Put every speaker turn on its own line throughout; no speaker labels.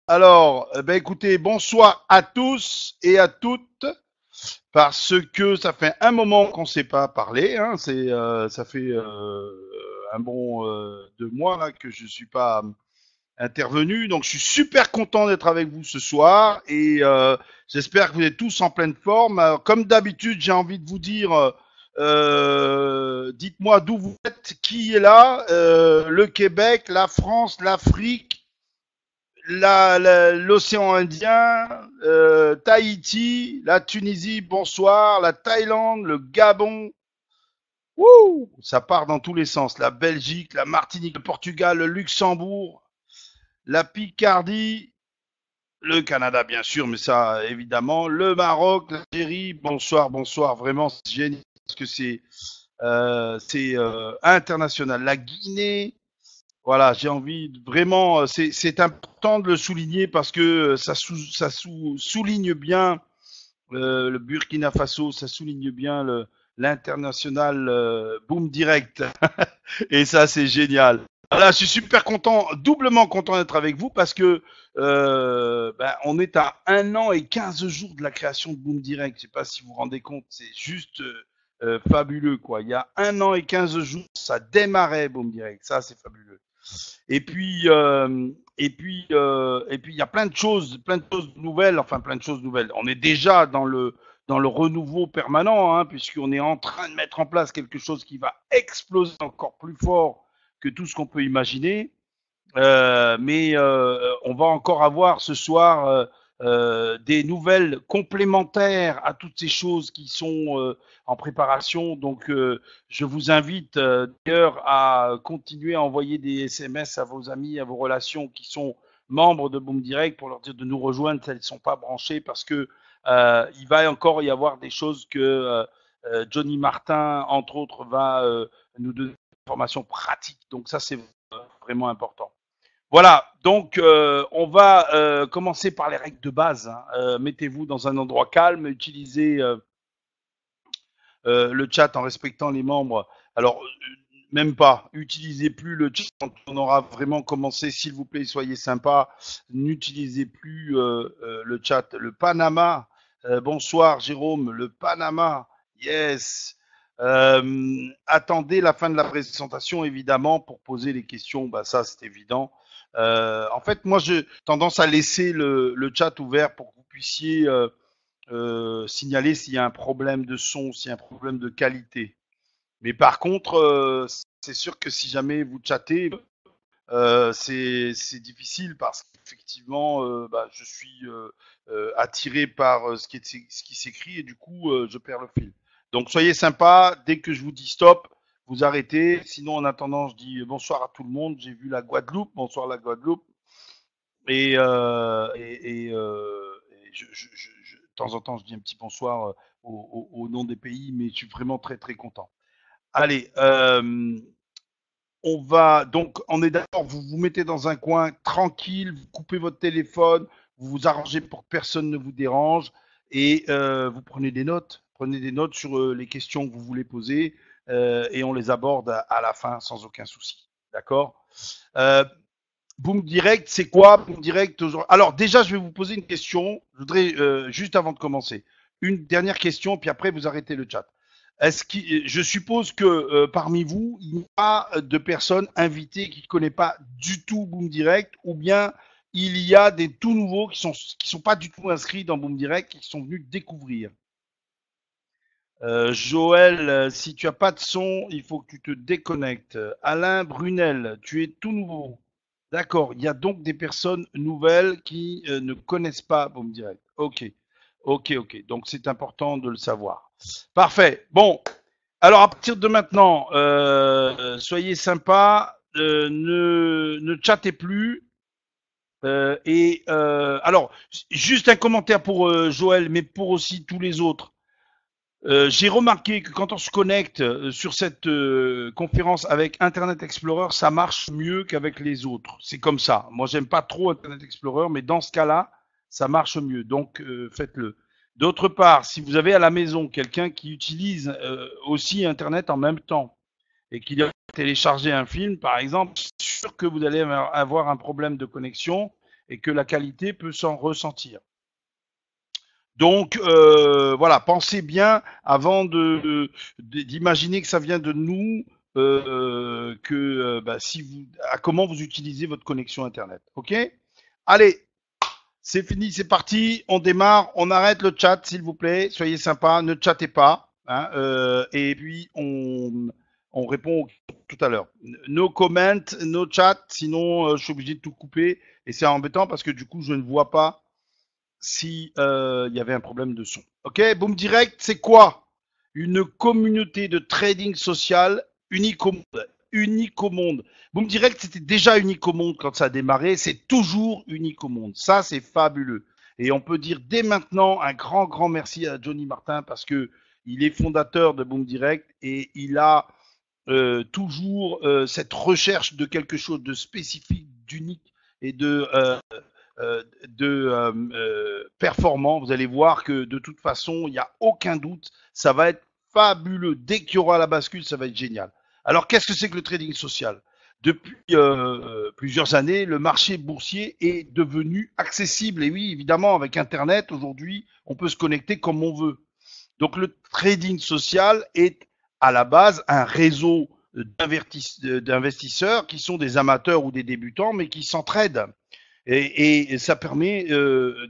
Alors, ben écoutez, bonsoir à tous et à toutes, parce que ça fait un moment qu'on ne s'est pas parlé, hein, ça fait un bon 2 mois là que je suis pas intervenu, donc je suis super content d'être avec vous ce soir et j'espère que vous êtes tous en pleine forme. Alors, comme d'habitude, j'ai envie de vous dire, dites-moi d'où vous êtes, qui est là, le Québec, la France, l'Afrique, l'océan Indien, Tahiti, la Tunisie, bonsoir, la Thaïlande, le Gabon. Wouh, ça part dans tous les sens. La Belgique, la Martinique, le Portugal, le Luxembourg, la Picardie, le Canada bien sûr, mais ça évidemment, le Maroc, l'Algérie. Bonsoir, bonsoir. Vraiment, c'est génial parce que c'est international. La Guinée. Voilà, j'ai envie vraiment, c'est important de le souligner parce que souligne bien le Burkina Faso, ça souligne bien l'international Boom Direct. Et ça, c'est génial. Voilà, je suis super content, doublement content d'être avec vous parce que on est à 1 an et 15 jours de la création de Boom Direct. Je sais pas si vous vous rendez compte, c'est juste fabuleux, quoi. Il y a 1 an et 15 jours, ça démarrait Boom Direct. Ça, c'est fabuleux. Et puis, il y a plein de choses nouvelles, enfin plein de choses nouvelles. On est déjà dans le renouveau permanent, hein, puisqu'on est en train de mettre en place quelque chose qui va exploser encore plus fort que tout ce qu'on peut imaginer. Mais on va encore avoir ce soir des nouvelles complémentaires à toutes ces choses qui sont en préparation. Donc, je vous invite d'ailleurs à continuer à envoyer des SMS à vos amis, à vos relations qui sont membres de Boom Direct pour leur dire de nous rejoindre si elles ne sont pas branchées parce que il va encore y avoir des choses que Johnny Martin, entre autres, va nous donner des informations pratiques. Donc ça, c'est vraiment important. Voilà, donc on va commencer par les règles de base, hein. Mettez-vous dans un endroit calme, utilisez le chat en respectant les membres. Alors, même pas, utilisez plus le chat quand on aura vraiment commencé, s'il vous plaît, soyez sympa, n'utilisez plus le chat. Le Panama, bonsoir Jérôme, le Panama, yes. Attendez la fin de la présentation, évidemment, pour poser les questions, bah, ça c'est évident. En fait, moi, j'ai tendance à laisser le chat ouvert pour que vous puissiez signaler s'il y a un problème de son, s'il y a un problème de qualité. Mais par contre, c'est sûr que si jamais vous chattez, c'est difficile parce qu'effectivement, je suis attiré par ce qui s'écrit et du coup, je perds le fil. Donc soyez sympa, dès que je vous dis stop, vous arrêtez. Sinon, en attendant, je dis bonsoir à tout le monde. J'ai vu la Guadeloupe, bonsoir la Guadeloupe. Et de temps en temps, je dis un petit bonsoir au nom des pays, mais je suis vraiment très très content. Allez, on est d'accord, vous vous mettez dans un coin tranquille, vous coupez votre téléphone, vous vous arrangez pour que personne ne vous dérange et vous prenez des notes sur les questions que vous voulez poser et on les aborde à la fin sans aucun souci. D'accord. euh, Boom Direct, c'est quoi Boom Direct aujourd'hui? Alors déjà, je vais vous poser une question. Je voudrais juste avant de commencer, une dernière question, puis après vous arrêtez le chat. Je suppose que parmi vous, il n'y a pas de personnes invitées qui ne connaissent pas du tout Boom Direct, ou bien il y a des tout nouveaux qui sont pas du tout inscrits dans Boom Direct, qui sont venus découvrir. Joël, si tu as pas de son, il faut que tu te déconnectes. Alain Brunel, tu es tout nouveau. D'accord. Il y a donc des personnes nouvelles qui ne connaissent pas Boom Direct. Ok. Ok, ok. Donc c'est important de le savoir. Parfait. Bon. Alors à partir de maintenant, soyez sympa. Ne chattez plus. Alors, juste un commentaire pour Joël, mais pour aussi tous les autres. J'ai remarqué que quand on se connecte sur cette conférence avec Internet Explorer, ça marche mieux qu'avec les autres. C'est comme ça. Moi, j'aime pas trop Internet Explorer, mais dans ce cas-là, ça marche mieux. Donc, faites-le. D'autre part, si vous avez à la maison quelqu'un qui utilise aussi Internet en même temps et qu'il a téléchargé un film, par exemple, c'est sûr que vous allez avoir un problème de connexion et que la qualité peut s'en ressentir. Donc voilà, pensez bien avant d'imaginer que ça vient de nous, si vous, à comment vous utilisez votre connexion Internet. Ok? Allez, c'est fini, c'est parti, on démarre, on arrête le chat s'il vous plaît, soyez sympa, ne chattez pas, hein, et puis on répond tout à l'heure. No comment, no chat, sinon je suis obligé de tout couper et c'est embêtant parce que du coup je ne vois pas si y avait un problème de son. Ok, Boom Direct, c'est quoi? Une communauté de trading social unique au monde. Unique au monde. Boom Direct, c'était déjà unique au monde quand ça a démarré. C'est toujours unique au monde. Ça, c'est fabuleux. Et on peut dire dès maintenant un grand, grand merci à Johnny Martin parce que il est fondateur de Boom Direct et il a toujours cette recherche de quelque chose de spécifique, d'unique et de performant. Vous allez voir que de toute façon, il n'y a aucun doute, ça va être fabuleux. Dès qu'il y aura la bascule, ça va être génial. Alors, qu'est-ce que c'est que le trading social? Depuis plusieurs années, le marché boursier est devenu accessible. Et oui, évidemment, avec Internet, aujourd'hui, on peut se connecter comme on veut. Donc, le trading social est à la base un réseau d'investisseurs qui sont des amateurs ou des débutants, mais qui s'entraident. Et ça permet,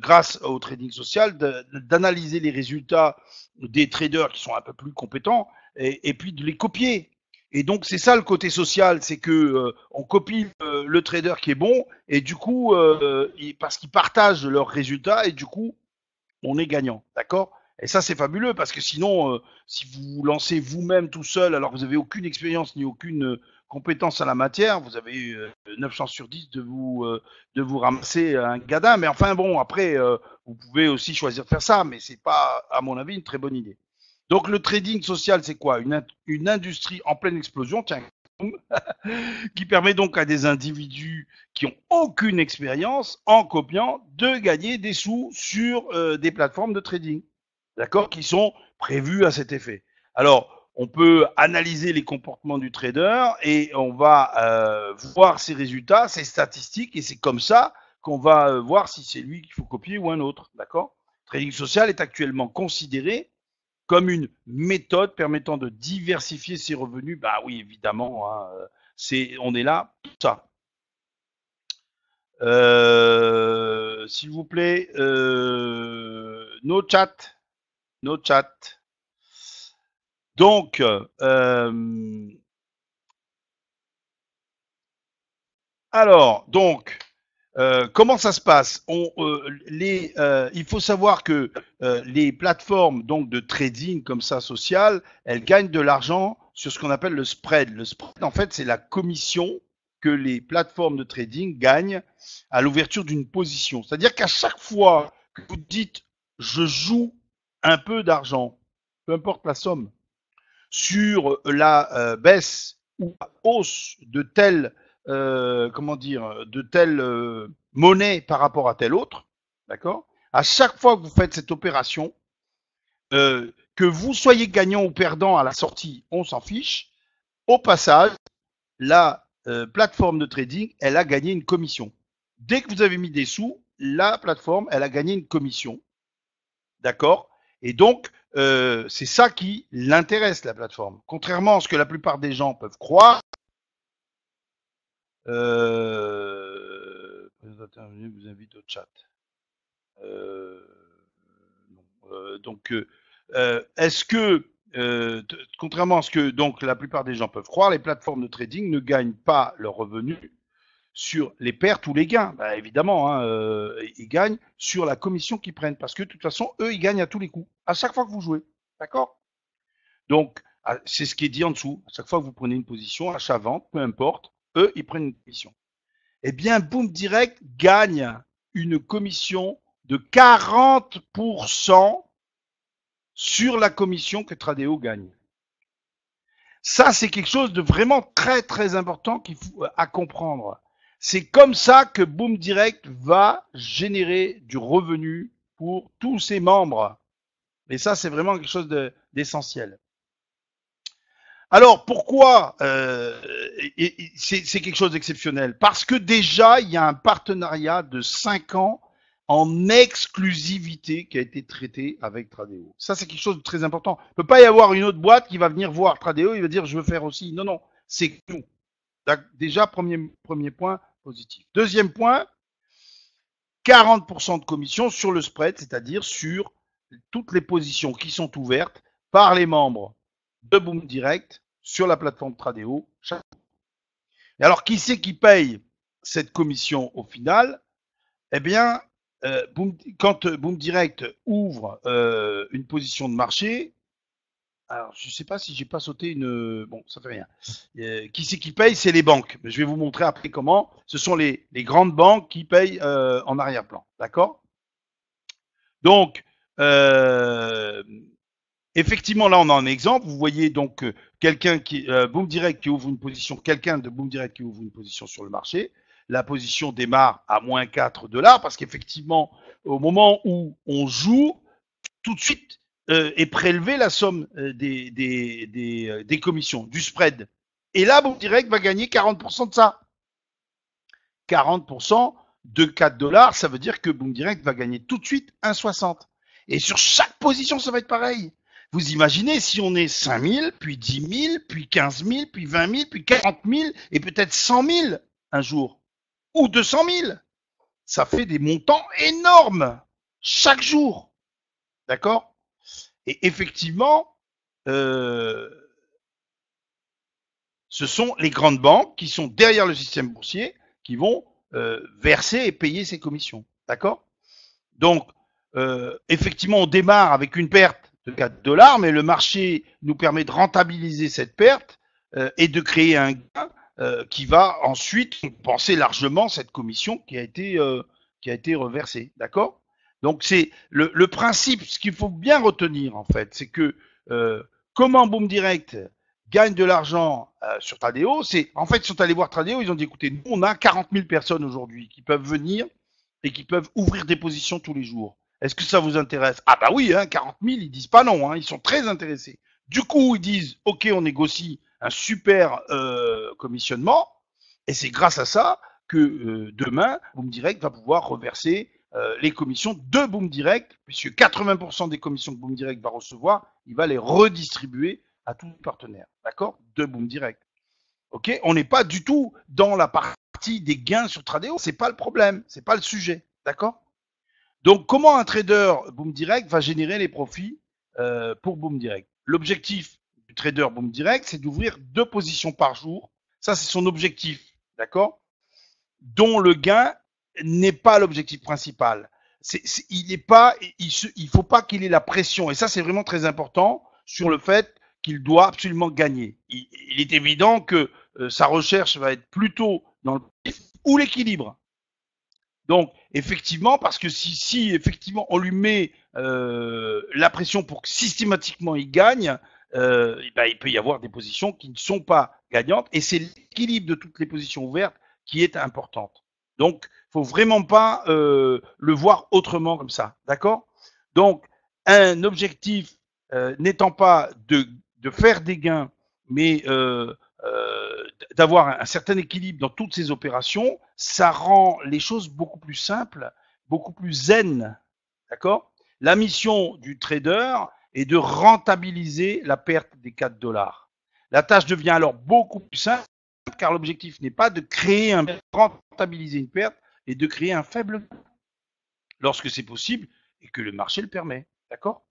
grâce au trading social, d'analyser les résultats des traders qui sont un peu plus compétents et puis de les copier. Et donc c'est ça le côté social, c'est que on copie le trader qui est bon et du coup parce qu'ils partagent leurs résultats et du coup on est gagnant, d'accord? Et ça c'est fabuleux parce que sinon si vous vous lancez vous-même tout seul alors que vous avez aucune expérience ni aucune compétence à la matière, vous avez 9 chances sur 10 de vous ramasser un gadin. Mais enfin bon, après vous pouvez aussi choisir de faire ça, mais c'est pas à mon avis une très bonne idée. Donc le trading social c'est quoi? Une industrie en pleine explosion, tiens, qui permet donc à des individus qui ont aucune expérience, en copiant, de gagner des sous sur des plateformes de trading, d'accord, qui sont prévues à cet effet. Alors, on peut analyser les comportements du trader et on va voir ses résultats, ses statistiques, et c'est comme ça qu'on va voir si c'est lui qu'il faut copier ou un autre, d'accord? Trading social est actuellement considéré comme une méthode permettant de diversifier ses revenus. Bah oui, évidemment, hein, on est là pour ça. S'il vous plaît, no chat, no chat. Donc, alors, donc, comment ça se passe? Il faut savoir que les plateformes donc de trading comme ça social, elles gagnent de l'argent sur ce qu'on appelle le spread. Le spread, en fait, c'est la commission que les plateformes de trading gagnent à l'ouverture d'une position. C'est-à-dire qu'à chaque fois que vous dites je joue un peu d'argent, peu importe la somme, sur la baisse ou la hausse de telle monnaie par rapport à telle autre, d'accord? À chaque fois que vous faites cette opération, que vous soyez gagnant ou perdant à la sortie, on s'en fiche. Au passage, la plateforme de trading, elle a gagné une commission. Dès que vous avez mis des sous, la plateforme, elle a gagné une commission, d'accord? Et donc, c'est ça qui l'intéresse, la plateforme. Contrairement à ce que la plupart des gens peuvent croire, vous invite au chat. Est-ce que, contrairement à ce que donc la plupart des gens peuvent croire, les plateformes de trading ne gagnent pas leurs revenus sur les pertes ou les gains. Bah, évidemment, hein, ils gagnent sur la commission qu'ils prennent parce que de toute façon, eux, ils gagnent à tous les coups, à chaque fois que vous jouez. D'accord? Donc, c'est ce qui est dit en dessous. À chaque fois que vous prenez une position, achat-vente, peu importe, eux, ils prennent une commission. Eh bien, Boom Direct gagne une commission de 40% sur la commission que Tradeo gagne. Ça, c'est quelque chose de vraiment très, très important qu'il faut à comprendre. C'est comme ça que Boom Direct va générer du revenu pour tous ses membres. Et ça, c'est vraiment quelque chose d'essentiel. Alors pourquoi c'est quelque chose d'exceptionnel? Parce que déjà il y a un partenariat de 5 ans en exclusivité qui a été traité avec Tradeo. Ça c'est quelque chose de très important. Il ne peut pas y avoir une autre boîte qui va venir voir Tradeo, il va dire je veux faire aussi. Non, non, c'est nous. Déjà premier point positif. Deuxième point, 40% de commission sur le spread, c'est-à-dire sur toutes les positions qui sont ouvertes par les membres de Boom Direct sur la plateforme Tradeo. Et alors, qui c'est qui paye cette commission au final? Eh bien, quand Boom Direct ouvre une position de marché, alors je ne sais pas si j'ai pas sauté une. Bon, ça fait rien. Qui c'est qui paye? C'est les banques. Je vais vous montrer après comment. Ce sont les grandes banques qui payent en arrière-plan. D'accord? Donc, effectivement, là, on a un exemple. Vous voyez donc quelqu'un qui Boom Direct qui ouvre une position, quelqu'un de Boom Direct qui ouvre une position sur le marché. La position démarre à moins 4 $ parce qu'effectivement, au moment où on joue, tout de suite est prélevée la somme des commissions, du spread. Et là, Boom Direct va gagner 40% de ça. 40% de 4 $, ça veut dire que Boom Direct va gagner tout de suite 1,60. Et sur chaque position, ça va être pareil. Vous imaginez si on est 5 000, puis 10 000, puis 15 000, puis 20 000, puis 40 000, et peut-être 100 000 un jour, ou 200 000. Ça fait des montants énormes chaque jour. D'accord? Et effectivement, ce sont les grandes banques qui sont derrière le système boursier qui vont verser et payer ces commissions. D'accord? Donc, effectivement, on démarre avec une perte de 4 $, mais le marché nous permet de rentabiliser cette perte et de créer un gain qui va ensuite compenser largement cette commission qui a été reversée. D'accord? Donc, c'est le principe, ce qu'il faut bien retenir, en fait, c'est que comment Boom Direct gagne de l'argent sur Tradeo, c'est en fait, ils sont allés voir Tradeo, ils ont dit écoutez, nous, on a 40 000 personnes aujourd'hui qui peuvent venir et qui peuvent ouvrir des positions tous les jours. Est-ce que ça vous intéresse? Ah bah oui, hein, 40 000, ils disent pas non, hein, ils sont très intéressés. Du coup, ils disent ok, on négocie un super commissionnement, et c'est grâce à ça que demain, Boom Direct va pouvoir reverser les commissions de Boom Direct, puisque 80% des commissions que Boom Direct va recevoir, il va les redistribuer à tous les partenaires, d'accord, de Boom Direct. Ok, on n'est pas du tout dans la partie des gains sur Tradeo, c'est pas le problème, c'est pas le sujet, d'accord. Donc, comment un trader Boom Direct va générer les profits pour Boom Direct? L'objectif du trader Boom Direct, c'est d'ouvrir 2 positions par jour. Ça, c'est son objectif, d'accord? Dont le gain n'est pas l'objectif principal. Il faut pas qu'il ait la pression. Et ça, c'est vraiment très important sur le fait qu'il doit absolument gagner. Il est évident que sa recherche va être plutôt dans le ou l'équilibre. Donc, effectivement, parce que si effectivement on lui met la pression pour que systématiquement il gagne, ben, il peut y avoir des positions qui ne sont pas gagnantes, et c'est l'équilibre de toutes les positions ouvertes qui est importante. Donc, faut vraiment pas le voir autrement comme ça, d'accord? Donc, un objectif n'étant pas de faire des gains, mais d'avoir un certain équilibre dans toutes ces opérations, ça rend les choses beaucoup plus simples, beaucoup plus zen. D'accord? La mission du trader est de rentabiliser la perte des 4 $. La tâche devient alors beaucoup plus simple car l'objectif n'est pas de créer rentabiliser une perte, mais de créer un faible gain lorsque c'est possible et que le marché le permet. D'accord?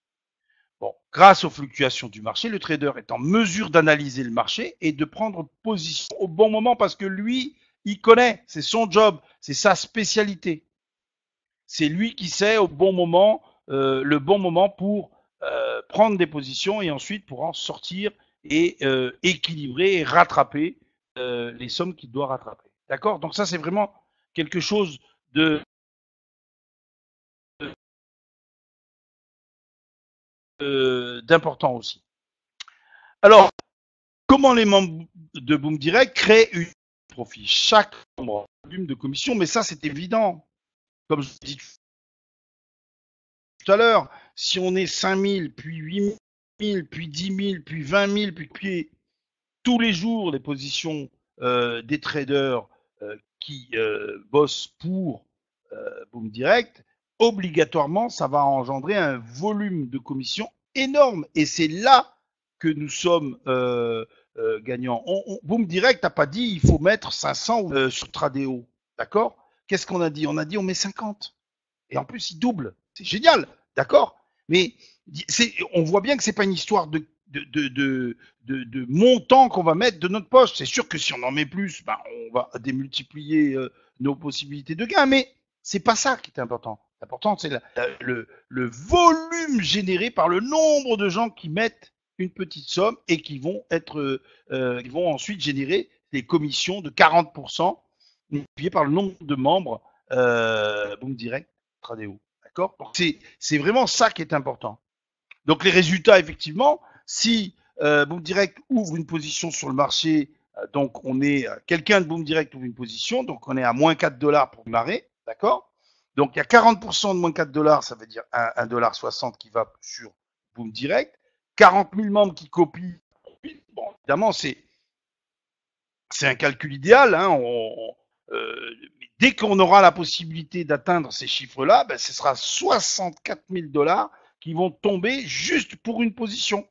Bon, grâce aux fluctuations du marché, le trader est en mesure d'analyser le marché et de prendre position au bon moment parce que lui, il connaît, c'est son job, c'est sa spécialité. C'est lui qui sait au bon moment, le bon moment pour prendre des positions et ensuite pour en sortir et équilibrer et rattraper les sommes qu'il doit rattraper. D'accord? Donc ça, c'est vraiment quelque chose d'important aussi. Alors, comment les membres de Boom Direct créent une profit? Chaque membre a un volume de commission, mais ça, c'est évident. Comme je l'ai dit tout à l'heure, si on est 5 000, puis 8 000, puis 10 000, puis 20 000, puis tous les jours les positions des traders qui bossent pour Boom Direct, obligatoirement, ça va engendrer un volume de commissions énorme. Et c'est là que nous sommes gagnants. Boom Direct n'a pas dit il faut mettre 500 sur Tradeo. D'accord? Qu'est-ce qu'on a dit? On a dit on met 50. Et en plus, il double. C'est génial. D'accord? Mais on voit bien que c'est pas une histoire de montant qu'on va mettre de notre poche. C'est sûr que si on en met plus, ben, on va démultiplier nos possibilités de gain. Mais c'est pas ça qui est important. L'important, c'est le volume généré par le nombre de gens qui mettent une petite somme et qui vont qui vont ensuite générer des commissions de 40% multipliées par le nombre de membres Boom Direct Tradeo. D'accord? Donc c'est vraiment ça qui est important. Donc les résultats, effectivement, si Boom Direct ouvre une position sur le marché, donc on est quelqu'un de Boom Direct ouvre une position, donc on est à moins 4 $ pour démarrer, d'accord? Donc il y a 40% de moins 4 $, ça veut dire 1,60 $ qui va sur Boom Direct, 40 000 membres qui copient. Bon, évidemment, c'est un calcul idéal, hein, dès qu'on aura la possibilité d'atteindre ces chiffres-là, ben, ce sera 64 000 $ qui vont tomber juste pour une position.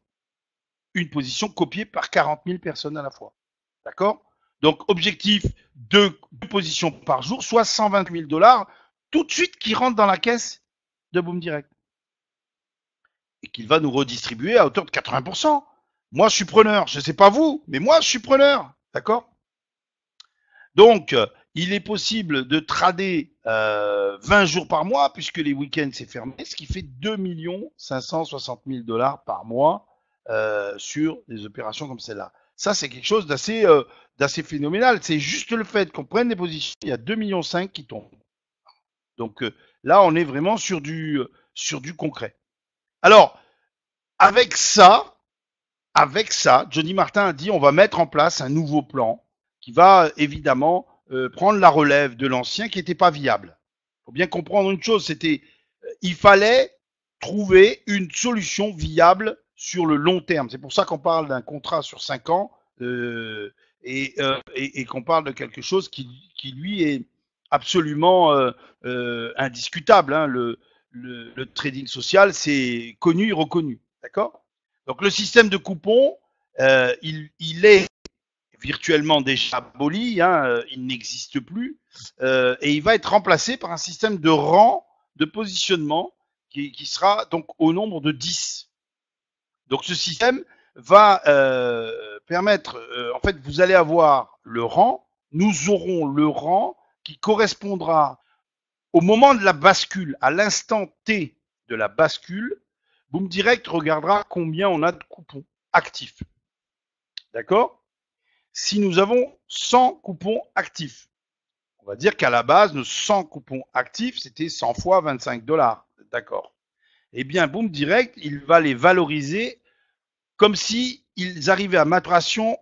Une position copiée par 40 000 personnes à la fois. D'accord? Donc, objectif, 2 positions par jour, soit 120 000 $ tout de suite qui rentrent dans la caisse de Boom Direct. Et qu'il va nous redistribuer à hauteur de 80%. Moi, je suis preneur. Je ne sais pas vous, mais moi, je suis preneur. D'accord? Donc, il est possible de trader 20 jours par mois, puisque les week-ends, c'est fermé, ce qui fait 2 560 000 $ par mois sur des opérations comme celle-là. Ça, c'est quelque chose d'assez phénoménal. C'est juste le fait qu'on prenne des positions, il y a 2,5 millions qui tombent. Donc là, on est vraiment sur du concret. Alors, avec ça, Johnny Martin a dit on va mettre en place un nouveau plan qui va évidemment prendre la relève de l'ancien qui n'était pas viable. Il faut bien comprendre une chose, il fallait trouver une solution viable sur le long terme. C'est pour ça qu'on parle d'un contrat sur 5 ans et qu'on parle de quelque chose qui lui est absolument indiscutable. Hein. Le trading social, c'est connu et reconnu. D'accord? Donc le système de coupons, il est virtuellement déjà aboli, hein, il n'existe plus, et il va être remplacé par un système de rang de positionnement qui sera donc au nombre de 10. Donc ce système va permettre, en fait, vous allez avoir le rang, nous aurons le rang qui correspondra au moment de la bascule, à l'instant T de la bascule. Boom Direct regardera combien on a de coupons actifs. D'accord? Si nous avons 100 coupons actifs, on va dire qu'à la base, nos 100 coupons actifs, c'était 100 fois 25 $. D'accord? Eh bien, Boom Direct, il va les valoriser comme si ils arrivaient à maturation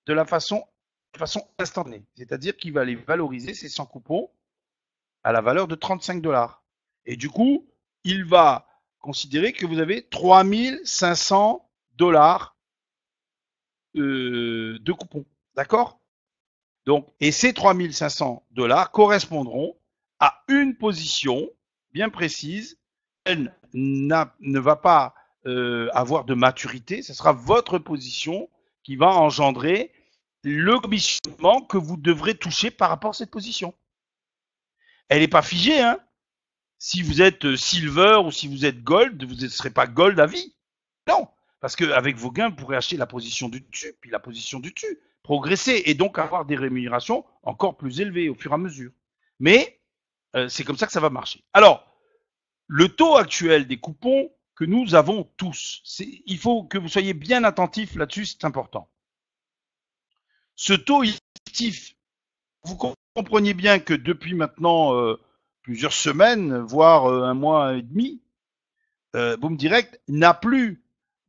de façon instantanée. C'est-à-dire qu'il va les valoriser, ces 100 coupons, à la valeur de 35 $. Et du coup, il va considérer que vous avez 3 500 $ de coupons. D'accord? Donc, et ces 3 500 $ correspondront à une position bien précise. Elle ne va pas avoir de maturité. Ce sera votre position qui va engendrer le commissionnement que vous devrez toucher par rapport à cette position. Elle n'est pas figée, hein. Si vous êtes silver ou si vous êtes gold, vous ne serez pas gold à vie. Non, parce qu'avec vos gains, vous pourrez acheter la position du dessus, puis la position du dessus, progresser et donc avoir des rémunérations encore plus élevées au fur et à mesure. Mais c'est comme ça que ça va marcher. Alors, le taux actuel des coupons que nous avons tous, il faut que vous soyez bien attentifs là-dessus, c'est important. Ce taux actif, vous comprenez bien que depuis maintenant plusieurs semaines, voire un mois et demi, Boom Direct n'a plus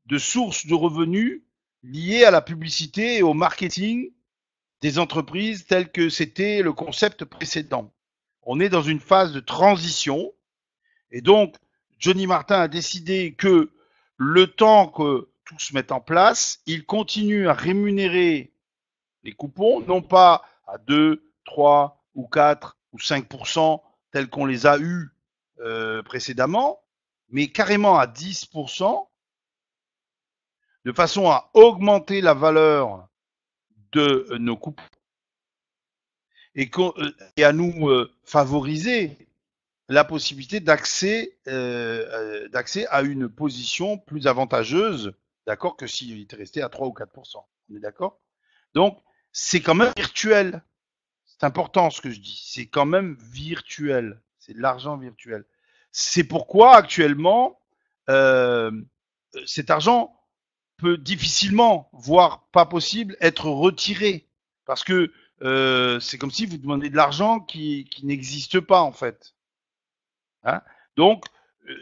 de sources de revenus liées à la publicité et au marketing des entreprises telles que c'était le concept précédent. On est dans une phase de transition et donc Johnny Martin a décidé que le temps que tout se met en place, il continue à rémunérer les coupons, non pas à 2, 3 ou 4 ou 5% tels qu'on les a eus précédemment, mais carrément à 10%, de façon à augmenter la valeur de nos coupons et à nous favoriser la possibilité d'accès à une position plus avantageuse, d'accord, que s'il était resté à 3 ou 4%. On est d'accord? Donc, c'est quand même virtuel. C'est important ce que je dis. C'est quand même virtuel. C'est de l'argent virtuel. C'est pourquoi actuellement, euh, cet argent peut difficilement, voire pas possible, être retiré. Parce que c'est comme si vous demandez de l'argent qui n'existe pas en fait. Hein. Donc,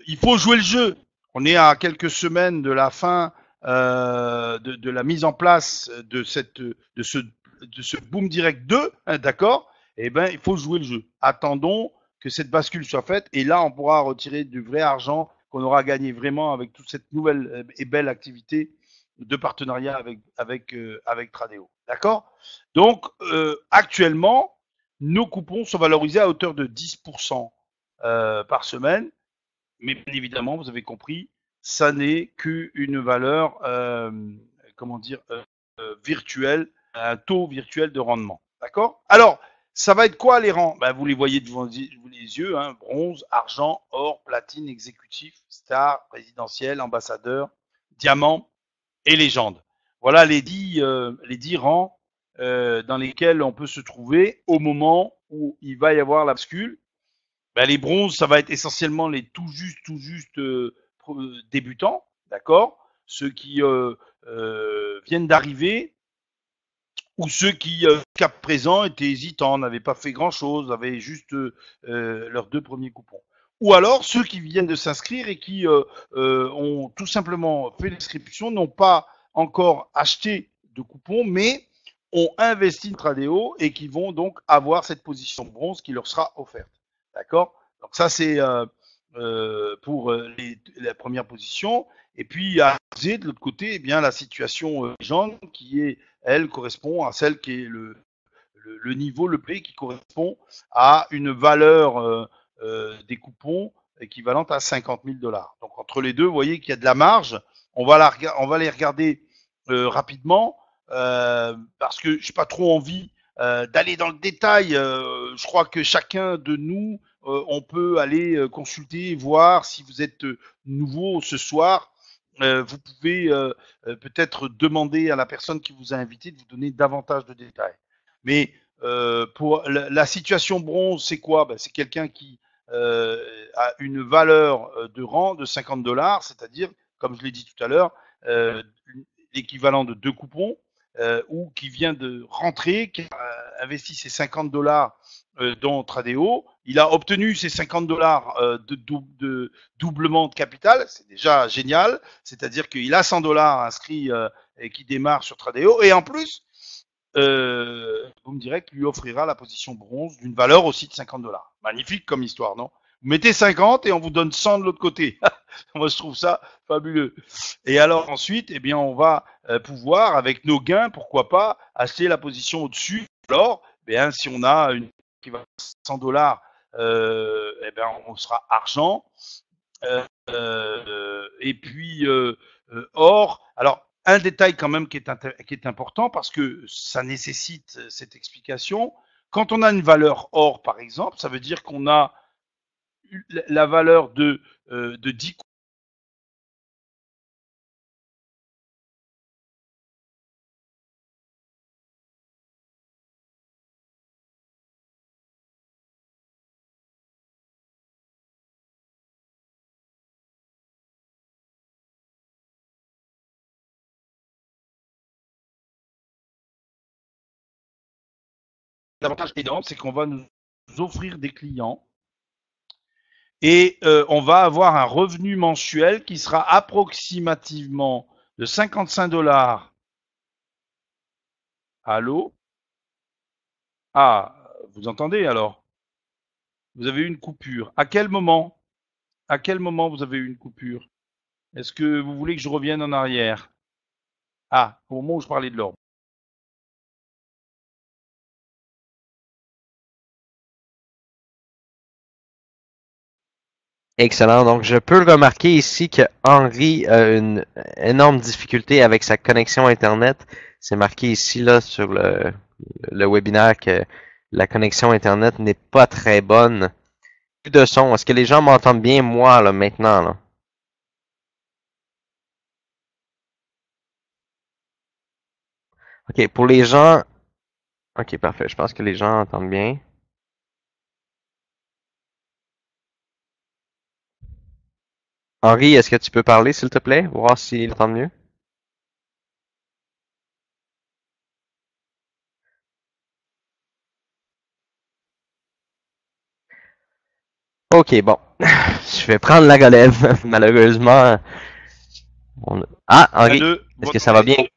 il faut jouer le jeu. On est à quelques semaines de la fin de la mise en place de ce Boom Direct 2, hein, d'accord. Eh ben, il faut jouer le jeu. Attendons que cette bascule soit faite et là, on pourra retirer du vrai argent qu'on aura gagné vraiment avec toute cette nouvelle et belle activité de partenariat avec Tradeo. D'accord. Donc, actuellement, nos coupons sont valorisés à hauteur de 10% par semaine. Mais bien évidemment, vous avez compris, ça n'est qu'une valeur, comment dire, virtuelle, un taux virtuel de rendement. D'accord. Alors, ça va être quoi les rangs? Ben, vous les voyez devant les yeux, hein, bronze, argent, or, platine, exécutif, star, présidentiel, ambassadeur, diamant et légende. Voilà les dix rangs dans lesquels on peut se trouver au moment où il va y avoir la bascule. Ben, les bronzes, ça va être essentiellement les tout juste débutants, d'accord. Ceux qui viennent d'arriver ou ceux qui, jusqu'à présent, étaient hésitants, n'avaient pas fait grand-chose, avaient juste leurs 2 premiers coupons. Ou alors ceux qui viennent de s'inscrire et qui ont tout simplement fait l'inscription, n'ont pas encore acheté de coupons, mais ont investi dans Tradeo et qui vont donc avoir cette position bronze qui leur sera offerte. D'accord. Donc ça, c'est pour la première position. Et puis, à de l'autre côté, eh bien, la situation jaune qui est, elle, correspond à celle qui est le niveau, le prix qui correspond à une valeur des coupons équivalente à 50 000 dollars. Donc, entre les deux, vous voyez qu'il y a de la marge. On va les regarder rapidement parce que je n'ai pas trop envie d'aller dans le détail. Je crois que chacun de nous, on peut aller consulter, voir si vous êtes nouveau ce soir. Vous pouvez peut-être demander à la personne qui vous a invité de vous donner davantage de détails. Mais pour la situation bronze, c'est quoi? Ben, c'est quelqu'un qui a une valeur de rang de 50 dollars, c'est-à-dire, comme je l'ai dit tout à l'heure, l'équivalent de 2 coupons, ou qui vient de rentrer, qui a investi ses 50 dollars dans Tradeo. Il a obtenu ses 50 dollars de doublement de capital, c'est déjà génial. C'est-à-dire qu'il a 100 dollars inscrits et qui démarre sur Tradeo. Et en plus, Boom Direct lui offrira la position bronze d'une valeur aussi de 50 dollars. Magnifique comme histoire, non? Vous mettez 50 et on vous donne 100 de l'autre côté. Moi, je trouve ça fabuleux. Et alors ensuite, eh bien, on va pouvoir, avec nos gains, pourquoi pas, acheter la position au-dessus. Alors, eh bien, si on a une qui va 100 dollars, eh bien, on sera argent. Et puis, or, alors, un détail quand même qui est important parce que ça nécessite cette explication. Quand on a une valeur or, par exemple, ça veut dire qu'on a la valeur de 10 l'avantage énorme, c'est qu'on va nous offrir des clients et on va avoir un revenu mensuel qui sera approximativement de 55 dollars. Allô? Ah, vous entendez alors? Vous avez eu une coupure. À quel moment? À quel moment vous avez eu une coupure? Est-ce que vous voulez que je revienne en arrière? Ah, au moment où je parlais de l'or.
Excellent. Donc, je peux remarquer ici que Henri a une énorme difficulté avec sa connexion Internet. C'est marqué ici, là, sur le webinaire que la connexion Internet n'est pas très bonne. Plus de son. Est-ce que les gens m'entendent bien, moi, là, maintenant, là? OK, pour les gens. OK, parfait. Je pense que les gens entendent bien. Henri, est-ce que tu peux parler, s'il te plaît? Voir s'ils entendent mieux. OK, bon. Je vais prendre la relève. Malheureusement. Ah,
Un,
Henri,
deux, vous
est-ce que ça va
m'entendez?
bien?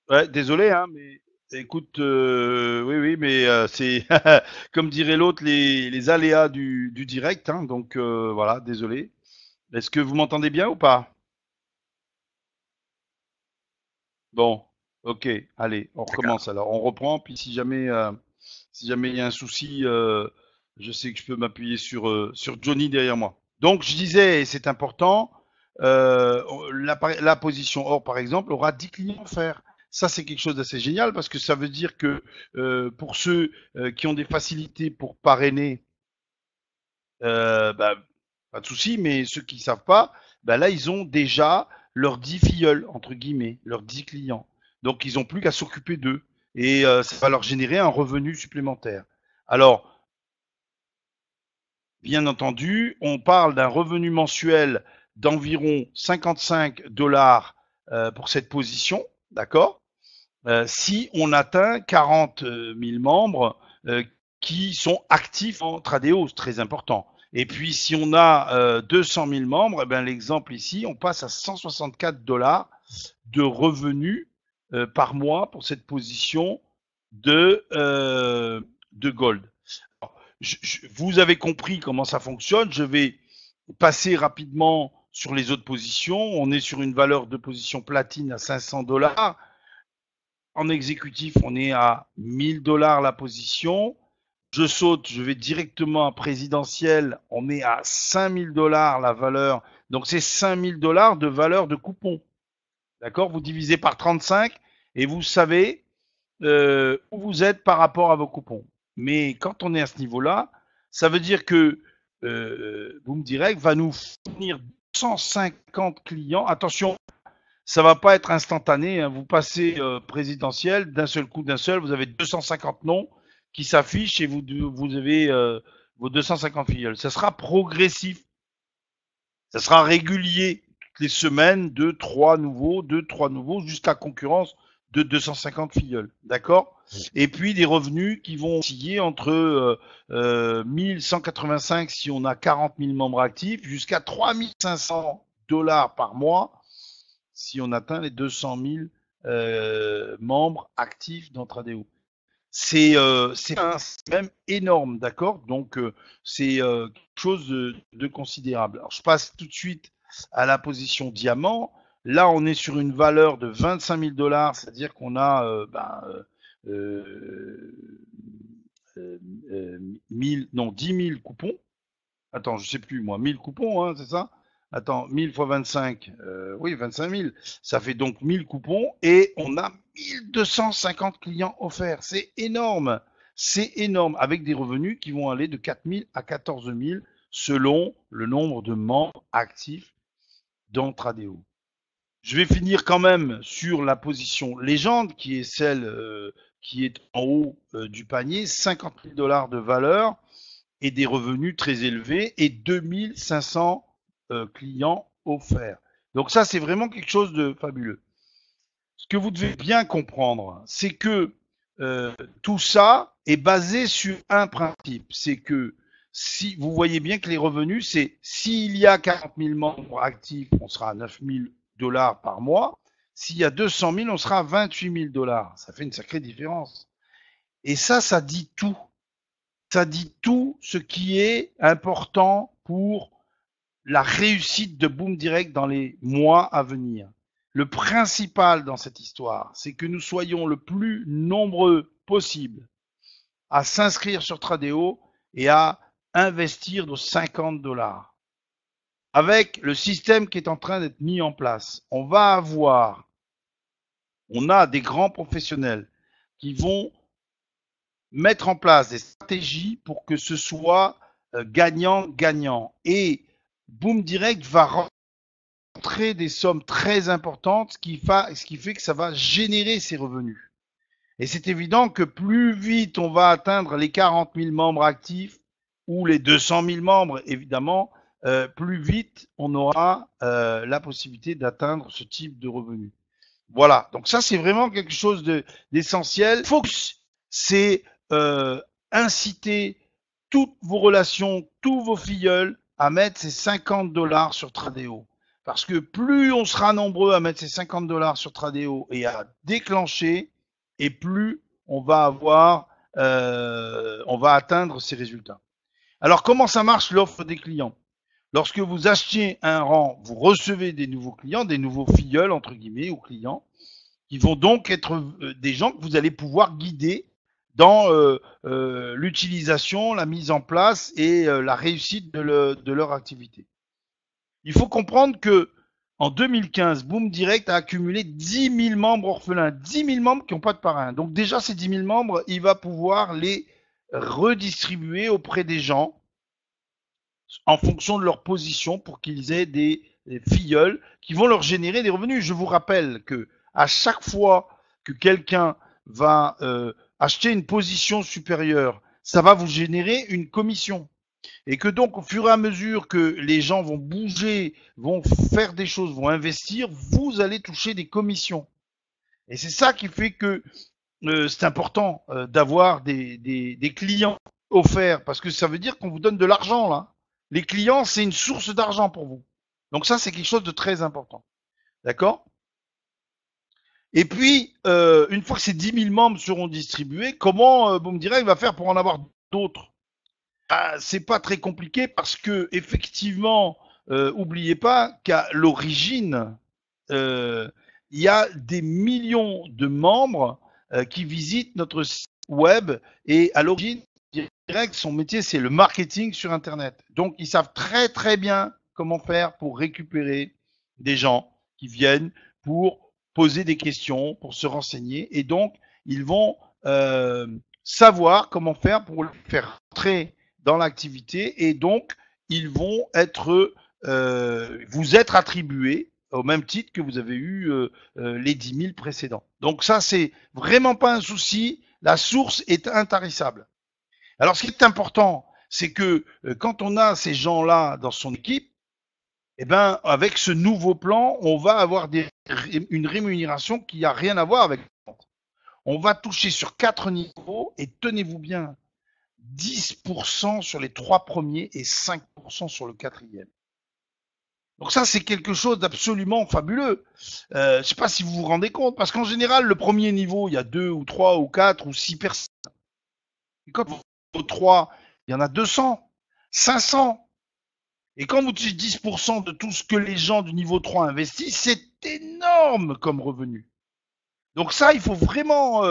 Ouais, désolé, hein, mais écoute, oui, oui, mais c'est comme dirait l'autre, les aléas du direct, hein, donc voilà, désolé. Est-ce que vous m'entendez bien ou pas? Bon, ok, allez, on
D'accord.
recommence alors. On reprend, puis si jamais il y a un souci, je sais que je peux m'appuyer sur Johnny derrière moi. Donc, je disais, et c'est important, la position or, par exemple, aura 10 clients offerts. Ça, c'est quelque chose d'assez génial parce que ça veut dire que pour ceux qui ont des facilités pour parrainer, bah, pas de souci, mais ceux qui ne savent pas, bah là, ils ont déjà leurs 10 filleuls, entre guillemets, leurs 10 clients. Donc, ils n'ont plus qu'à s'occuper d'eux. Et ça va leur générer un revenu supplémentaire. Alors, bien entendu, on parle d'un revenu mensuel d'environ 55 dollars pour cette position, d'accord? Si on atteint 40 000 membres qui sont actifs en Tradeo, c'est très important. Et puis, si on a 200 000 membres, eh ben, l'exemple ici, on passe à 164 dollars de revenus par mois pour cette position de gold. Vous avez compris comment ça fonctionne. Je vais passer rapidement sur les autres positions. On est sur une valeur de position platine à 500 dollars. En exécutif, on est à 1000 dollars la position. Je saute, je vais directement à présidentiel. On est à 5000 dollars la valeur. Donc, c'est 5000 dollars de valeur de coupon. D'accord? Vous divisez par 35 et vous savez où vous êtes par rapport à vos coupons. Mais quand on est à ce niveau-là, ça veut dire que Boom Direct va nous fournir 150 clients. Attention, ça va pas être instantané, hein. Vous passez présidentiel d'un seul coup, d'un seul, vous avez 250 noms qui s'affichent et vous avez vos 250 filleuls. Ça sera progressif, ça sera régulier. Toutes les semaines, deux, trois nouveaux, jusqu'à concurrence de 250 filleuls. D'accord? Et puis des revenus qui vont osciller entre 1185 si on a 40 000 membres actifs, jusqu'à 3500 dollars par mois si on atteint les 200 000 membres actifs dans Tradeo. C'est même énorme, d'accord? Donc, c'est quelque chose de considérable. Alors, je passe tout de suite à la position diamant. Là, on est sur une valeur de 25 000 dollars, c'est-à-dire qu'on a 1000, non, 10 000 coupons. Attends, je sais plus, moi, 1000 coupons, hein, c'est ça? Attends, 1000 fois 25, oui, 25 000. Ça fait donc 1000 coupons et on a 1250 clients offerts. C'est énorme. C'est énorme, avec des revenus qui vont aller de 4 000 à 14 000 selon le nombre de membres actifs dans Tradeo. Je vais finir quand même sur la position légende, qui est celle qui est en haut du panier, 50 000 dollars de valeur et des revenus très élevés et 2500 clients offerts. Donc ça, c'est vraiment quelque chose de fabuleux. Ce que vous devez bien comprendre, c'est que tout ça est basé sur un principe. C'est que si vous voyez bien que les revenus, c'est s'il y a 40 000 membres actifs, on sera à 9 000 dollars par mois. S'il y a 200 000, on sera à 28 000 dollars. Ça fait une sacrée différence. Et ça dit tout. Ça dit tout ce qui est important pour la réussite de Boom Direct dans les mois à venir. Le principal dans cette histoire, c'est que nous soyons le plus nombreux possible à s'inscrire sur Tradeo et à investir nos 50 $. Avec le système qui est en train d'être mis en place, on a des grands professionnels qui vont mettre en place des stratégies pour que ce soit gagnant-gagnant. Et Boom Direct va rentrer des sommes très importantes, ce qui fait que ça va générer ces revenus. Et c'est évident que plus vite on va atteindre les 40 000 membres actifs ou les 200 000 membres, évidemment, plus vite on aura la possibilité d'atteindre ce type de revenus. Voilà, donc ça c'est vraiment quelque chose d'essentiel. Focus, c'est inciter toutes vos relations, tous vos filleuls à mettre ces 50 $ sur Tradeo. Parce que plus on sera nombreux à mettre ces 50 $ sur Tradeo et à déclencher, et plus on va atteindre ces résultats. Alors comment ça marche l'offre des clients? Lorsque vous achetez un rang, vous recevez des nouveaux clients, des nouveaux filleuls entre guillemets ou clients, qui vont donc être des gens que vous allez pouvoir guider dans l'utilisation, la mise en place et la réussite de leur activité. Il faut comprendre que en 2015, Boom Direct a accumulé 10 000 membres orphelins, 10 000 membres qui n'ont pas de parrain. Donc déjà, ces 10 000 membres, il va pouvoir les redistribuer auprès des gens en fonction de leur position pour qu'ils aient des filleuls qui vont leur générer des revenus. Je vous rappelle que à chaque fois que quelqu'un va acheter une position supérieure, ça va vous générer une commission. Et que donc, au fur et à mesure que les gens vont bouger, vont faire des choses, vont investir, vous allez toucher des commissions. Et c'est ça qui fait que c'est important d'avoir des clients offerts, parce que ça veut dire qu'on vous donne de l'argent, là. Les clients, c'est une source d'argent pour vous. Donc ça, c'est quelque chose de très important. D'accord? Et puis, une fois que ces 10 000 membres seront distribués, comment Boom Direct va faire pour en avoir d'autres? C'est pas très compliqué parce que effectivement, oubliez pas qu'à l'origine, il y a des millions de membres qui visitent notre site web et à l'origine, Direct, son métier c'est le marketing sur Internet. Donc ils savent très très bien comment faire pour récupérer des gens qui viennent pour poser des questions, pour se renseigner et donc ils vont savoir comment faire pour les faire rentrer dans l'activité et donc ils vont vous être attribués au même titre que vous avez eu les 10 000 précédents. Donc ça, c'est vraiment pas un souci. La source est intarissable. Alors, ce qui est important, c'est que quand on a ces gens-là dans son équipe, eh ben, avec ce nouveau plan, on va avoir une rémunération qui n'a rien à voir avec. On va toucher sur 4 niveaux et tenez-vous bien, 10% sur les 3 premiers et 5% sur le 4e. Donc ça, c'est quelque chose d'absolument fabuleux. Je ne sais pas si vous vous rendez compte, parce qu'en général, le premier niveau, il y a 2 ou 3 ou 4 ou 6 personnes. Et quand au 3, il y en a 200, 500. Et quand vous touchez 10% de tout ce que les gens du niveau 3 investissent, c'est énorme comme revenu. Donc ça, il faut vraiment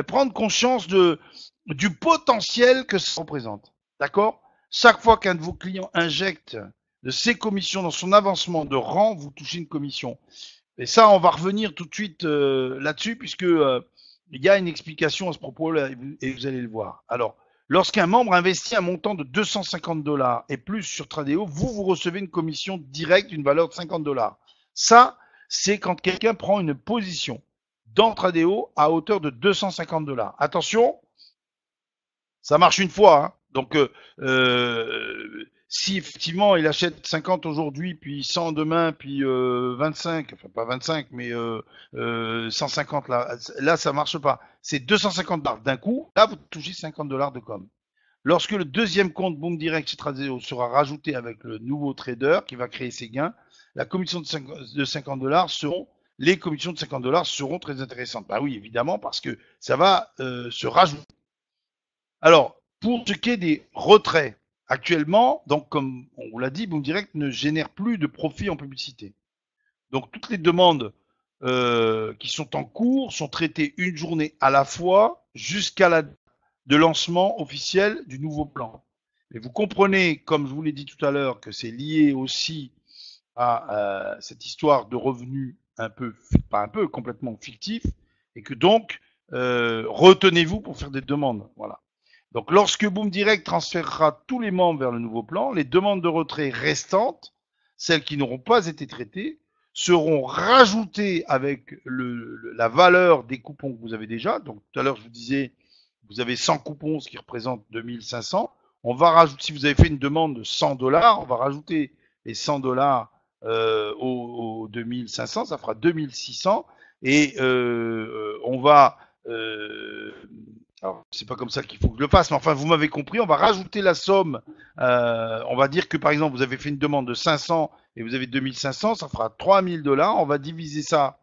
prendre conscience du potentiel que ça représente. D'accord? Chaque fois qu'un de vos clients injecte de ses commissions dans son avancement de rang, vous touchez une commission. Et ça, on va revenir tout de suite là-dessus, puisque il y a une explication à ce propos-là, et vous allez le voir. Alors, lorsqu'un membre investit un montant de 250 $ et plus sur Tradeo, vous recevez une commission directe d'une valeur de 50 $. Ça, c'est quand quelqu'un prend une position dans Tradeo à hauteur de 250 $. Attention, ça marche une fois. Hein. Donc, si effectivement il achète 50 aujourd'hui, puis 100 demain, puis 25, enfin pas 25, mais 150 là ça marche pas. C'est 250 $ d'un coup, là vous touchez 50 $ de com. Lorsque le deuxième compte Boom Direct chez Tradeo sera rajouté avec le nouveau trader qui va créer ses gains, la commission de 50 $ les commissions de 50 $ seront très intéressantes. Bah oui, évidemment, parce que ça va se rajouter. Alors, pour ce qui est des retraits, actuellement, donc comme on vous l'a dit, Boom Direct ne génère plus de profit en publicité. Donc toutes les demandes qui sont en cours sont traités une journée à la fois jusqu'à la de lancement officiel du nouveau plan. Et vous comprenez, comme je vous l'ai dit tout à l'heure, que c'est lié aussi à cette histoire de revenus un peu, pas un peu, complètement fictif, et que donc, retenez-vous pour faire des demandes. Voilà. Donc, lorsque Boom Direct transférera tous les membres vers le nouveau plan, les demandes de retrait restantes, celles qui n'auront pas été traitées, seront rajoutées avec la valeur des coupons que vous avez déjà. Donc, tout à l'heure, je vous disais, vous avez 100 coupons, ce qui représente 2500. On va rajouter, si vous avez fait une demande de 100 dollars, on va rajouter les 100 dollars aux 2500, ça fera 2600. Et on va alors, c'est pas comme ça qu'il faut que je le fasse, mais enfin, vous m'avez compris, on va rajouter la somme. On va dire que, par exemple, vous avez fait une demande de 500 et vous avez 2500, ça fera 3000 dollars. On va diviser ça,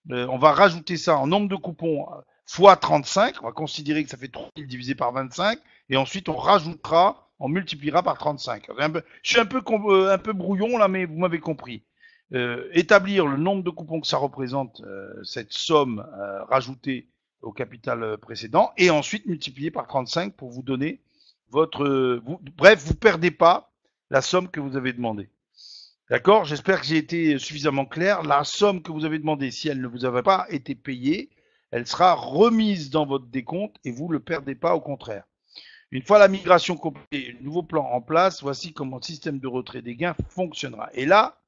on va rajouter ça en nombre de coupons fois 35. On va considérer que ça fait 3000 divisé par 25. Et ensuite, on rajoutera, on multipliera par 35. Je suis un peu brouillon là, mais vous m'avez compris. Établir le nombre de coupons que ça représente, cette somme rajoutée au capital précédent, et ensuite multiplier par 35 pour vous donner bref, vous perdez pas la somme que vous avez demandée. D'accord? J'espère que j'ai été suffisamment clair. La somme que vous avez demandée, si elle ne vous avait pas été payée, elle sera remise dans votre décompte et vous ne le perdez pas, au contraire. Une fois la migration complète et le nouveau plan en place, voici comment le système de retrait des gains fonctionnera. Et là,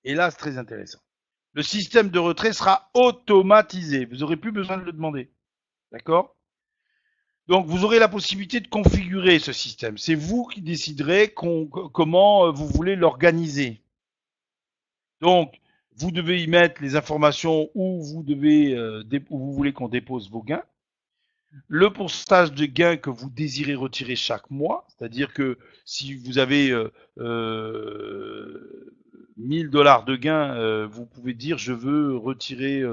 c'est très intéressant. Le système de retrait sera automatisé. Vous n'aurez plus besoin de le demander. D'accord? Donc, vous aurez la possibilité de configurer ce système. C'est vous qui déciderez comment vous voulez l'organiser. Donc, vous devez y mettre les informations où vous voulez qu'on dépose vos gains, le pourcentage de gains que vous désirez retirer chaque mois, c'est-à-dire que si vous avez 1000 dollars de gains, vous pouvez dire je veux retirer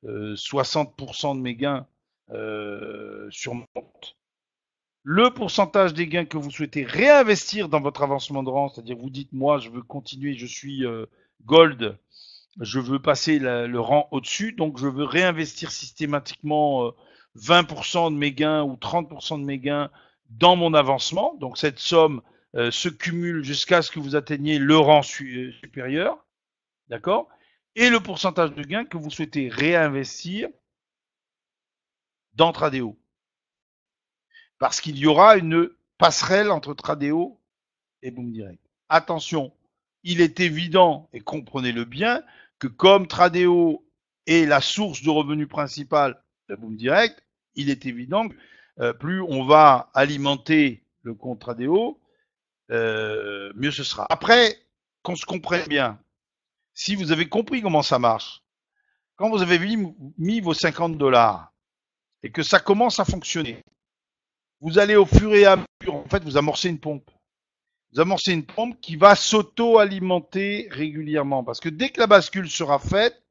60% de mes gains sur mon compte. Le pourcentage des gains que vous souhaitez réinvestir dans votre avancement de rang, c'est-à-dire vous dites moi je veux continuer, je suis gold, je veux passer le rang au-dessus, donc je veux réinvestir systématiquement 20% de mes gains ou 30% de mes gains dans mon avancement. Donc cette somme se cumule jusqu'à ce que vous atteigniez le rang supérieur, d'accord? Et le pourcentage de gains que vous souhaitez réinvestir dans Tradeo. Parce qu'il y aura une passerelle entre Tradeo et Boom Direct. Attention, il est évident, et comprenez-le bien, que comme Tradeo est la source de revenus principale de Boom Direct, il est évident que plus on va alimenter le compte Tradeo, mieux ce sera. Après, qu'on se comprenne bien, si vous avez compris comment ça marche, quand vous avez mis vos 50 dollars et que ça commence à fonctionner, vous allez au fur et à mesure, en fait, vous amorcez une pompe. Vous amorcez une pompe qui va s'auto-alimenter régulièrement. Parce que dès que la bascule sera faite,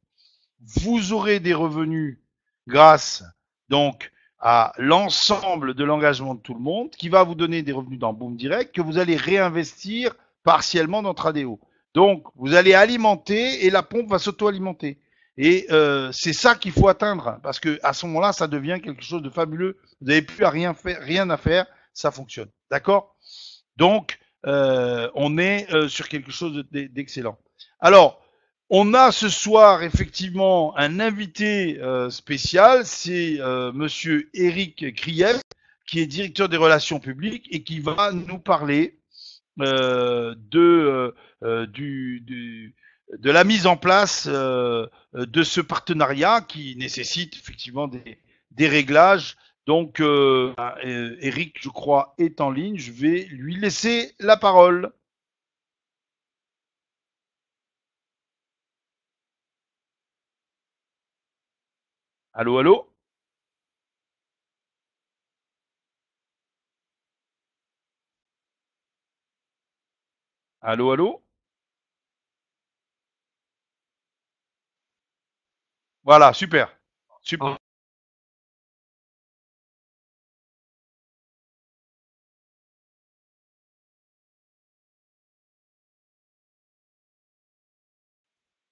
vous aurez des revenus grâce donc à l'ensemble de l'engagement de tout le monde, qui va vous donner des revenus dans Boom Direct, que vous allez réinvestir partiellement dans Tradeo. Donc, vous allez alimenter et la pompe va s'auto-alimenter. Et c'est ça qu'il faut atteindre, parce que à ce moment-là, ça devient quelque chose de fabuleux. Vous n'avez plus à rien à faire, ça fonctionne. D'accord? Donc, on est sur quelque chose d'excellent. Alors, on a ce soir effectivement un invité spécial, c'est Monsieur Eric Kriev, qui est directeur des relations publiques et qui va nous parler de la mise en place de ce partenariat qui nécessite effectivement des réglages. Donc, Eric, je crois, est en ligne. Je vais lui laisser la parole. Allô, allô? Allô, allô? Voilà, super. Super.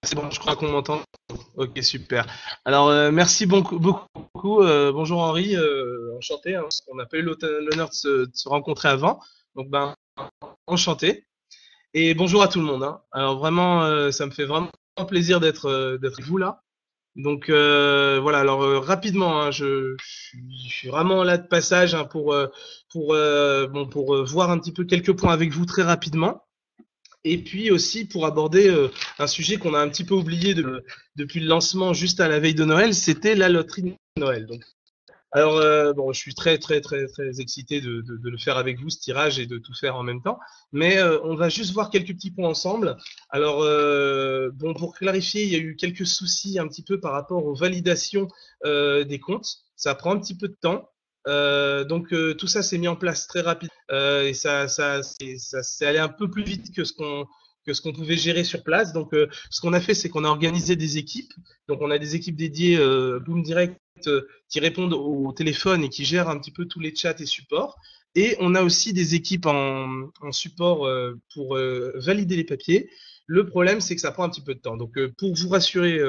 C'est bon, je crois qu'on m'entend. Ok, super. Alors, merci beaucoup. Bonjour Henri, enchanté. Hein, parce qu'on n'a pas eu l'honneur de se rencontrer avant. Donc, ben, enchanté. Et bonjour à tout le monde. Hein. Alors, vraiment, ça me fait vraiment plaisir d'être avec vous là. Donc, voilà. Alors, rapidement, hein, je suis vraiment là de passage hein, pour voir un petit peu quelques points avec vous très rapidement. Et puis aussi pour aborder un sujet qu'on a un petit peu oublié depuis le lancement juste à la veille de Noël, c'était la loterie de Noël. Donc, alors bon, je suis très excité de le faire avec vous ce tirage et de tout faire en même temps. Mais on va juste voir quelques petits points ensemble. Alors bon, pour clarifier, il y a eu quelques soucis un petit peu par rapport aux validations des comptes. Ça prend un petit peu de temps. Donc tout ça s'est mis en place très rapide et ça s'est allé un peu plus vite que ce qu'on pouvait gérer sur place. Donc ce qu'on a fait, c'est qu'on a organisé des équipes. Donc on a des équipes dédiées Boom Direct qui répondent au téléphone et qui gèrent un petit peu tous les chats et supports. Et on a aussi des équipes en support pour valider les papiers. Le problème, c'est que ça prend un petit peu de temps. Donc, pour vous rassurer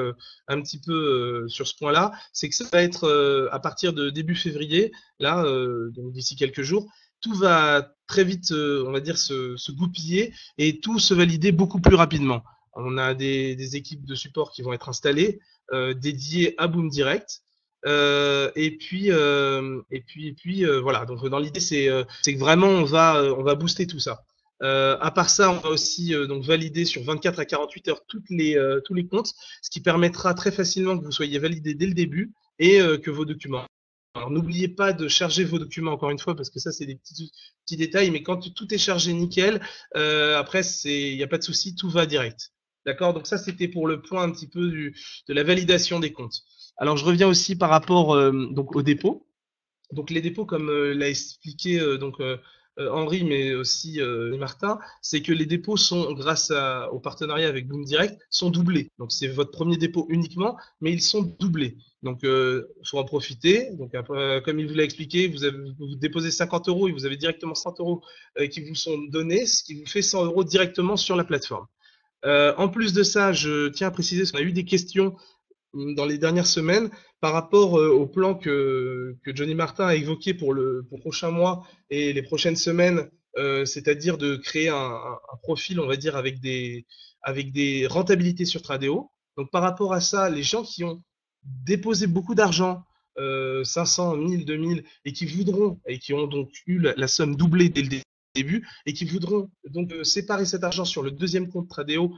un petit peu sur ce point-là, c'est que ça va être à partir de début février, là, donc d'ici quelques jours, tout va très vite, on va dire, se goupiller et tout se valider beaucoup plus rapidement. On a des équipes de support qui vont être installées, dédiées à Boom Direct. Voilà. Donc dans l'idée c'est que vraiment on va booster tout ça. À part ça, on va aussi donc valider sur 24 à 48 heures tous les comptes, ce qui permettra très facilement que vous soyez validé dès le début et que vos documents. Alors n'oubliez pas de charger vos documents encore une fois parce que ça c'est des petits détails, mais quand tout est chargé nickel, après il n'y a pas de souci, tout va direct. D'accord. Donc ça c'était pour le point un petit peu de la validation des comptes. Alors je reviens aussi par rapport donc aux dépôts. Donc les dépôts, comme l'a expliqué Henri, mais aussi Martin, c'est que les dépôts sont, grâce au partenariat avec Boom Direct, sont doublés. Donc c'est votre premier dépôt uniquement, mais ils sont doublés. Donc il faut en profiter. Donc après, comme il vous l'a expliqué, vous déposez 50 euros et vous avez directement 100 euros qui vous sont donnés, ce qui vous fait 100 euros directement sur la plateforme. En plus de ça, je tiens à préciser qu'on a eu des questions dans les dernières semaines par rapport au plan que Johnny Martin a évoqué pour le prochain mois et les prochaines semaines, c'est-à-dire de créer un profil, on va dire, avec des rentabilités sur Tradeo. Donc par rapport à ça, les gens qui ont déposé beaucoup d'argent, 500, 1000, 2000, et qui voudront, et qui ont donc eu la somme doublée dès le début, et qui voudront donc séparer cet argent sur le deuxième compte Tradeo,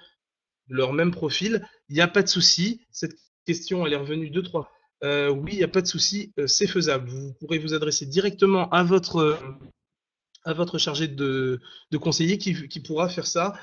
leur même profil, il n'y a pas de souci. Cette question, elle est revenue deux, trois. Oui, il n'y a pas de souci, c'est faisable. Vous pourrez vous adresser directement à votre chargé de conseiller qui pourra faire ça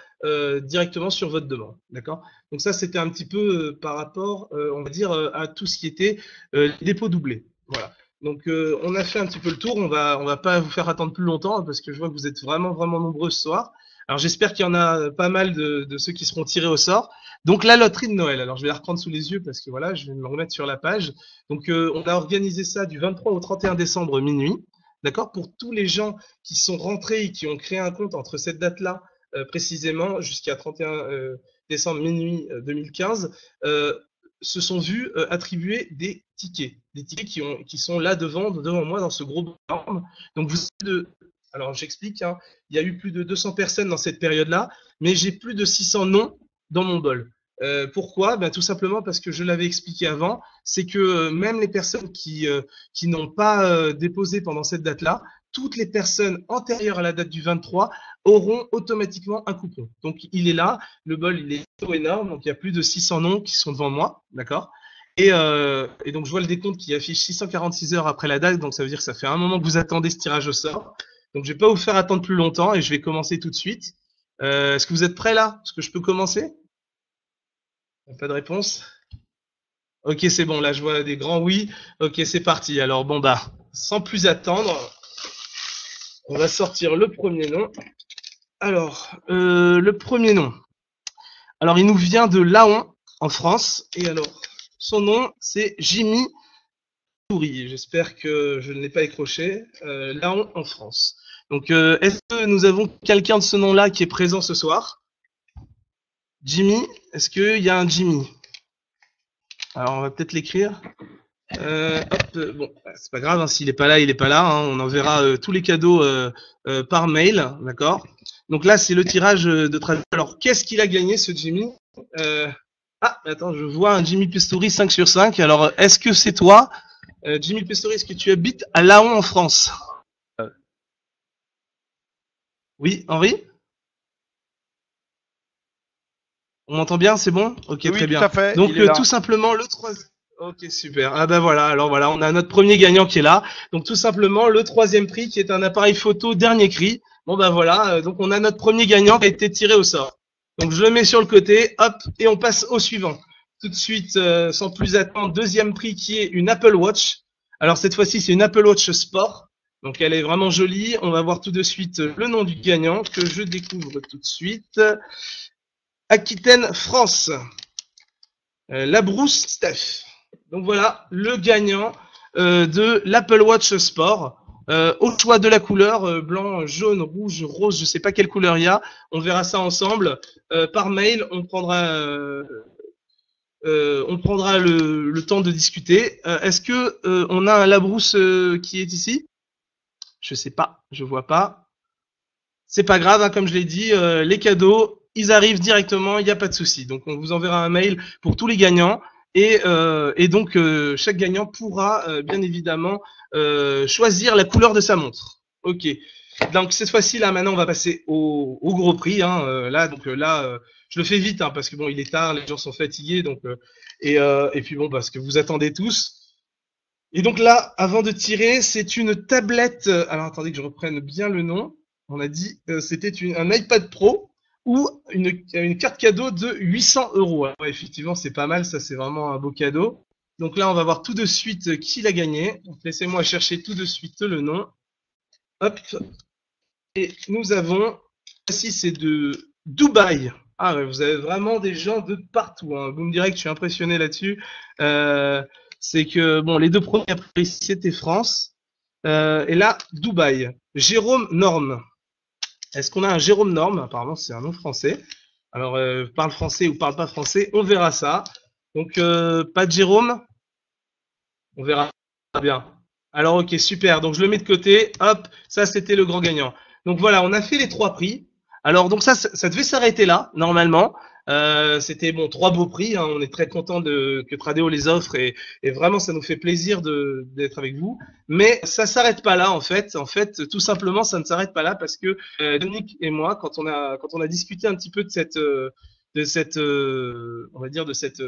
directement sur votre demande. D'accord. Donc ça, c'était un petit peu par rapport, on va dire, à tout ce qui était les dépôts doublés. Voilà. Donc on a fait un petit peu le tour. On va pas vous faire attendre plus longtemps hein, parce que je vois que vous êtes vraiment nombreux ce soir. Alors j'espère qu'il y en a pas mal de ceux qui seront tirés au sort. Donc la loterie de Noël. Alors je vais la reprendre sous les yeux parce que voilà, je vais me remettre sur la page. Donc on a organisé ça du 23 au 31 décembre minuit. D'accord. Pour tous les gens qui sont rentrés et qui ont créé un compte entre cette date-là précisément jusqu'à 31 décembre minuit 2015, se sont vus attribuer des tickets qui sont là devant moi dans ce gros borne. Donc vous alors j'explique, hein, il y a eu plus de 200 personnes dans cette période-là, mais j'ai plus de 600 noms dans mon bol. Pourquoi? Ben, tout simplement parce que je l'avais expliqué avant, c'est que même les personnes qui n'ont pas déposé pendant cette date-là, toutes les personnes antérieures à la date du 23 auront automatiquement un coupon. Donc il est là, le bol il est trop énorme, donc il y a plus de 600 noms qui sont devant moi, d'accord. Et donc je vois le décompte qui affiche 646 heures après la date, donc ça veut dire que ça fait un moment que vous attendez ce tirage au sort. Donc je vais pas vous faire attendre plus longtemps et je vais commencer tout de suite. Est-ce que vous êtes prêts là? Est-ce que je peux commencer? Pas de réponse? Ok, c'est bon, là je vois des grands oui. Ok, c'est parti. Alors bon bah, sans plus attendre, on va sortir le premier nom. Alors, le premier nom. Alors il nous vient de Laon, en France. Et alors, son nom c'est Jimmy Toury. J'espère que je ne l'ai pas écroché. Laon, en France. Donc, est-ce que nous avons quelqu'un de ce nom-là qui est présent ce soir? Jimmy, est-ce qu'il y a un Jimmy? Alors, on va peut-être l'écrire. Bon, c'est pas grave, hein, s'il est pas là, il est pas là. Hein, on enverra tous les cadeaux par mail, d'accord? Donc là, c'est le tirage de traduction. Alors, qu'est-ce qu'il a gagné, ce Jimmy? Attends, je vois un Jimmy Pestori 5 sur 5. Alors, est-ce que c'est toi, Jimmy Pestori? Est-ce que tu habites à Laon, en France? Oui, Henri? On m'entend bien, c'est bon? Ok,
Oui,
très bien.
tout à fait.
Donc,
il est là.
tout simplement, le 3... Ok, super. Ah ben voilà, alors voilà, on a notre premier gagnant qui est là. Donc, tout simplement, le troisième prix qui est un appareil photo dernier cri. Bon ben voilà, donc on a notre premier gagnant qui a été tiré au sort. Donc, je le mets sur le côté, hop, et on passe au suivant. Tout de suite, sans plus attendre, deuxième prix qui est une Apple Watch. Alors, cette fois-ci, c'est une Apple Watch Sport. Donc, elle est vraiment jolie. On va voir tout de suite le nom du gagnant que je découvre tout de suite. Aquitaine, France. Labrousse Steph. Donc voilà, le gagnant de l'Apple Watch Sport. Au choix de la couleur, blanc, jaune, rouge, rose, je sais pas quelle couleur il y a. On verra ça ensemble. Par mail, on prendra le temps de discuter. Est-ce que on a un Labrousse qui est ici? Je sais pas, je vois pas. C'est pas grave, hein, comme je l'ai dit, les cadeaux, ils arrivent directement, il n'y a pas de souci. Donc on vous enverra un mail pour tous les gagnants. Et donc chaque gagnant pourra bien évidemment choisir la couleur de sa montre. Ok. Donc cette fois-ci là, maintenant on va passer au gros prix. Hein, je le fais vite hein, parce que bon, il est tard, les gens sont fatigués, donc et puis bon, parce que vous attendez tous. Et donc là, avant de tirer, c'est une tablette. Alors attendez que je reprenne bien le nom. On a dit c'était un iPad Pro ou une carte cadeau de 800 €. Alors, effectivement, c'est pas mal, ça c'est vraiment un beau cadeau. Donc là, on va voir tout de suite qui l'a gagné. Donc, laissez-moi chercher tout de suite le nom. Hop. Et nous avons, ici c'est de Dubaï. Ah ouais, vous avez vraiment des gens de partout. Hein. Vous me direz que je suis impressionné là-dessus. C'est que, bon, les deux premiers après c'était France. Et là, Dubaï. Jérôme Norme. Est-ce qu'on a un Jérôme Norme? Apparemment, c'est un nom français. Alors, parle français ou parle pas français, on verra ça. Donc, pas de Jérôme? On verra bien. Alors, ok, super. Donc, je le mets de côté. Hop, ça, c'était le grand gagnant. Donc, voilà, on a fait les trois prix. Alors, donc ça devait s'arrêter là, normalement. C'était bon, trois beaux prix. Hein. On est très content que Tradeo les offre et vraiment, ça nous fait plaisir d'être avec vous. Mais ça s'arrête pas là, en fait. En fait, tout simplement, ça ne s'arrête pas là parce que Dominique et moi, quand on a discuté un petit peu de cette on va dire de cette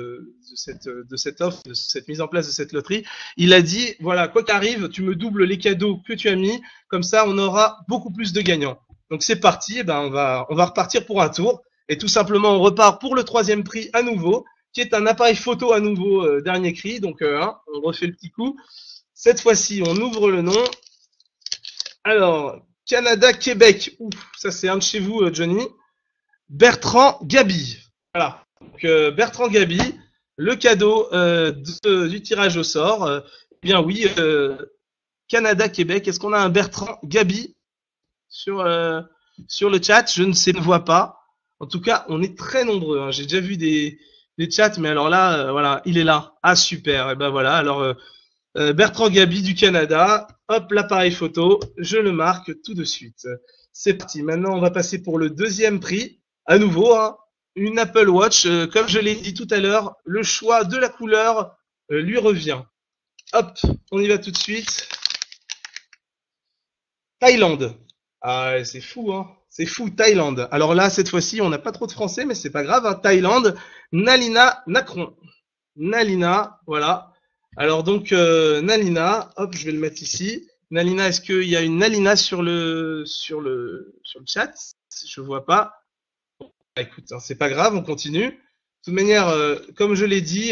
offre, de cette mise en place de cette loterie, il a dit voilà, quoi qu'arrive, tu me doubles les cadeaux que tu as mis, comme ça on aura beaucoup plus de gagnants. Donc c'est parti, eh ben on va repartir pour un tour et tout simplement on repart pour le troisième prix à nouveau, qui est un appareil photo à nouveau dernier cri. Donc on refait le petit coup. Cette fois-ci on ouvre le nom. Alors Canada, Québec, ouf, ça c'est un de chez vous Johnny. Bertrand Gabi. Voilà. Donc, Bertrand Gabi, le cadeau du tirage au sort. Eh bien oui, Canada, Québec. Est-ce qu'on a un Bertrand Gabi sur le chat? Je ne vois pas. En tout cas, on est très nombreux. Hein. J'ai déjà vu des chats, mais alors là, voilà, il est là. Ah super. Et ben voilà. Alors Bertrand Gabi du Canada. Hop, l'appareil photo. Je le marque tout de suite. C'est parti. Maintenant, on va passer pour le deuxième prix. À nouveau, hein, une Apple Watch. Comme je l'ai dit tout à l'heure, le choix de la couleur lui revient. Hop, on y va tout de suite. Thaïlande. Ah, c'est fou, hein. C'est fou, Thaïlande. Alors là, cette fois-ci, on n'a pas trop de français, mais c'est pas grave. Hein. Thaïlande, Nalina Nakron. Nalina, voilà. Alors donc, Nalina, hop, je vais le mettre ici. Nalina, est-ce qu'il y a une Nalina sur le chat? Je vois pas. Écoute, hein, c'est pas grave, on continue. De toute manière, comme je l'ai dit,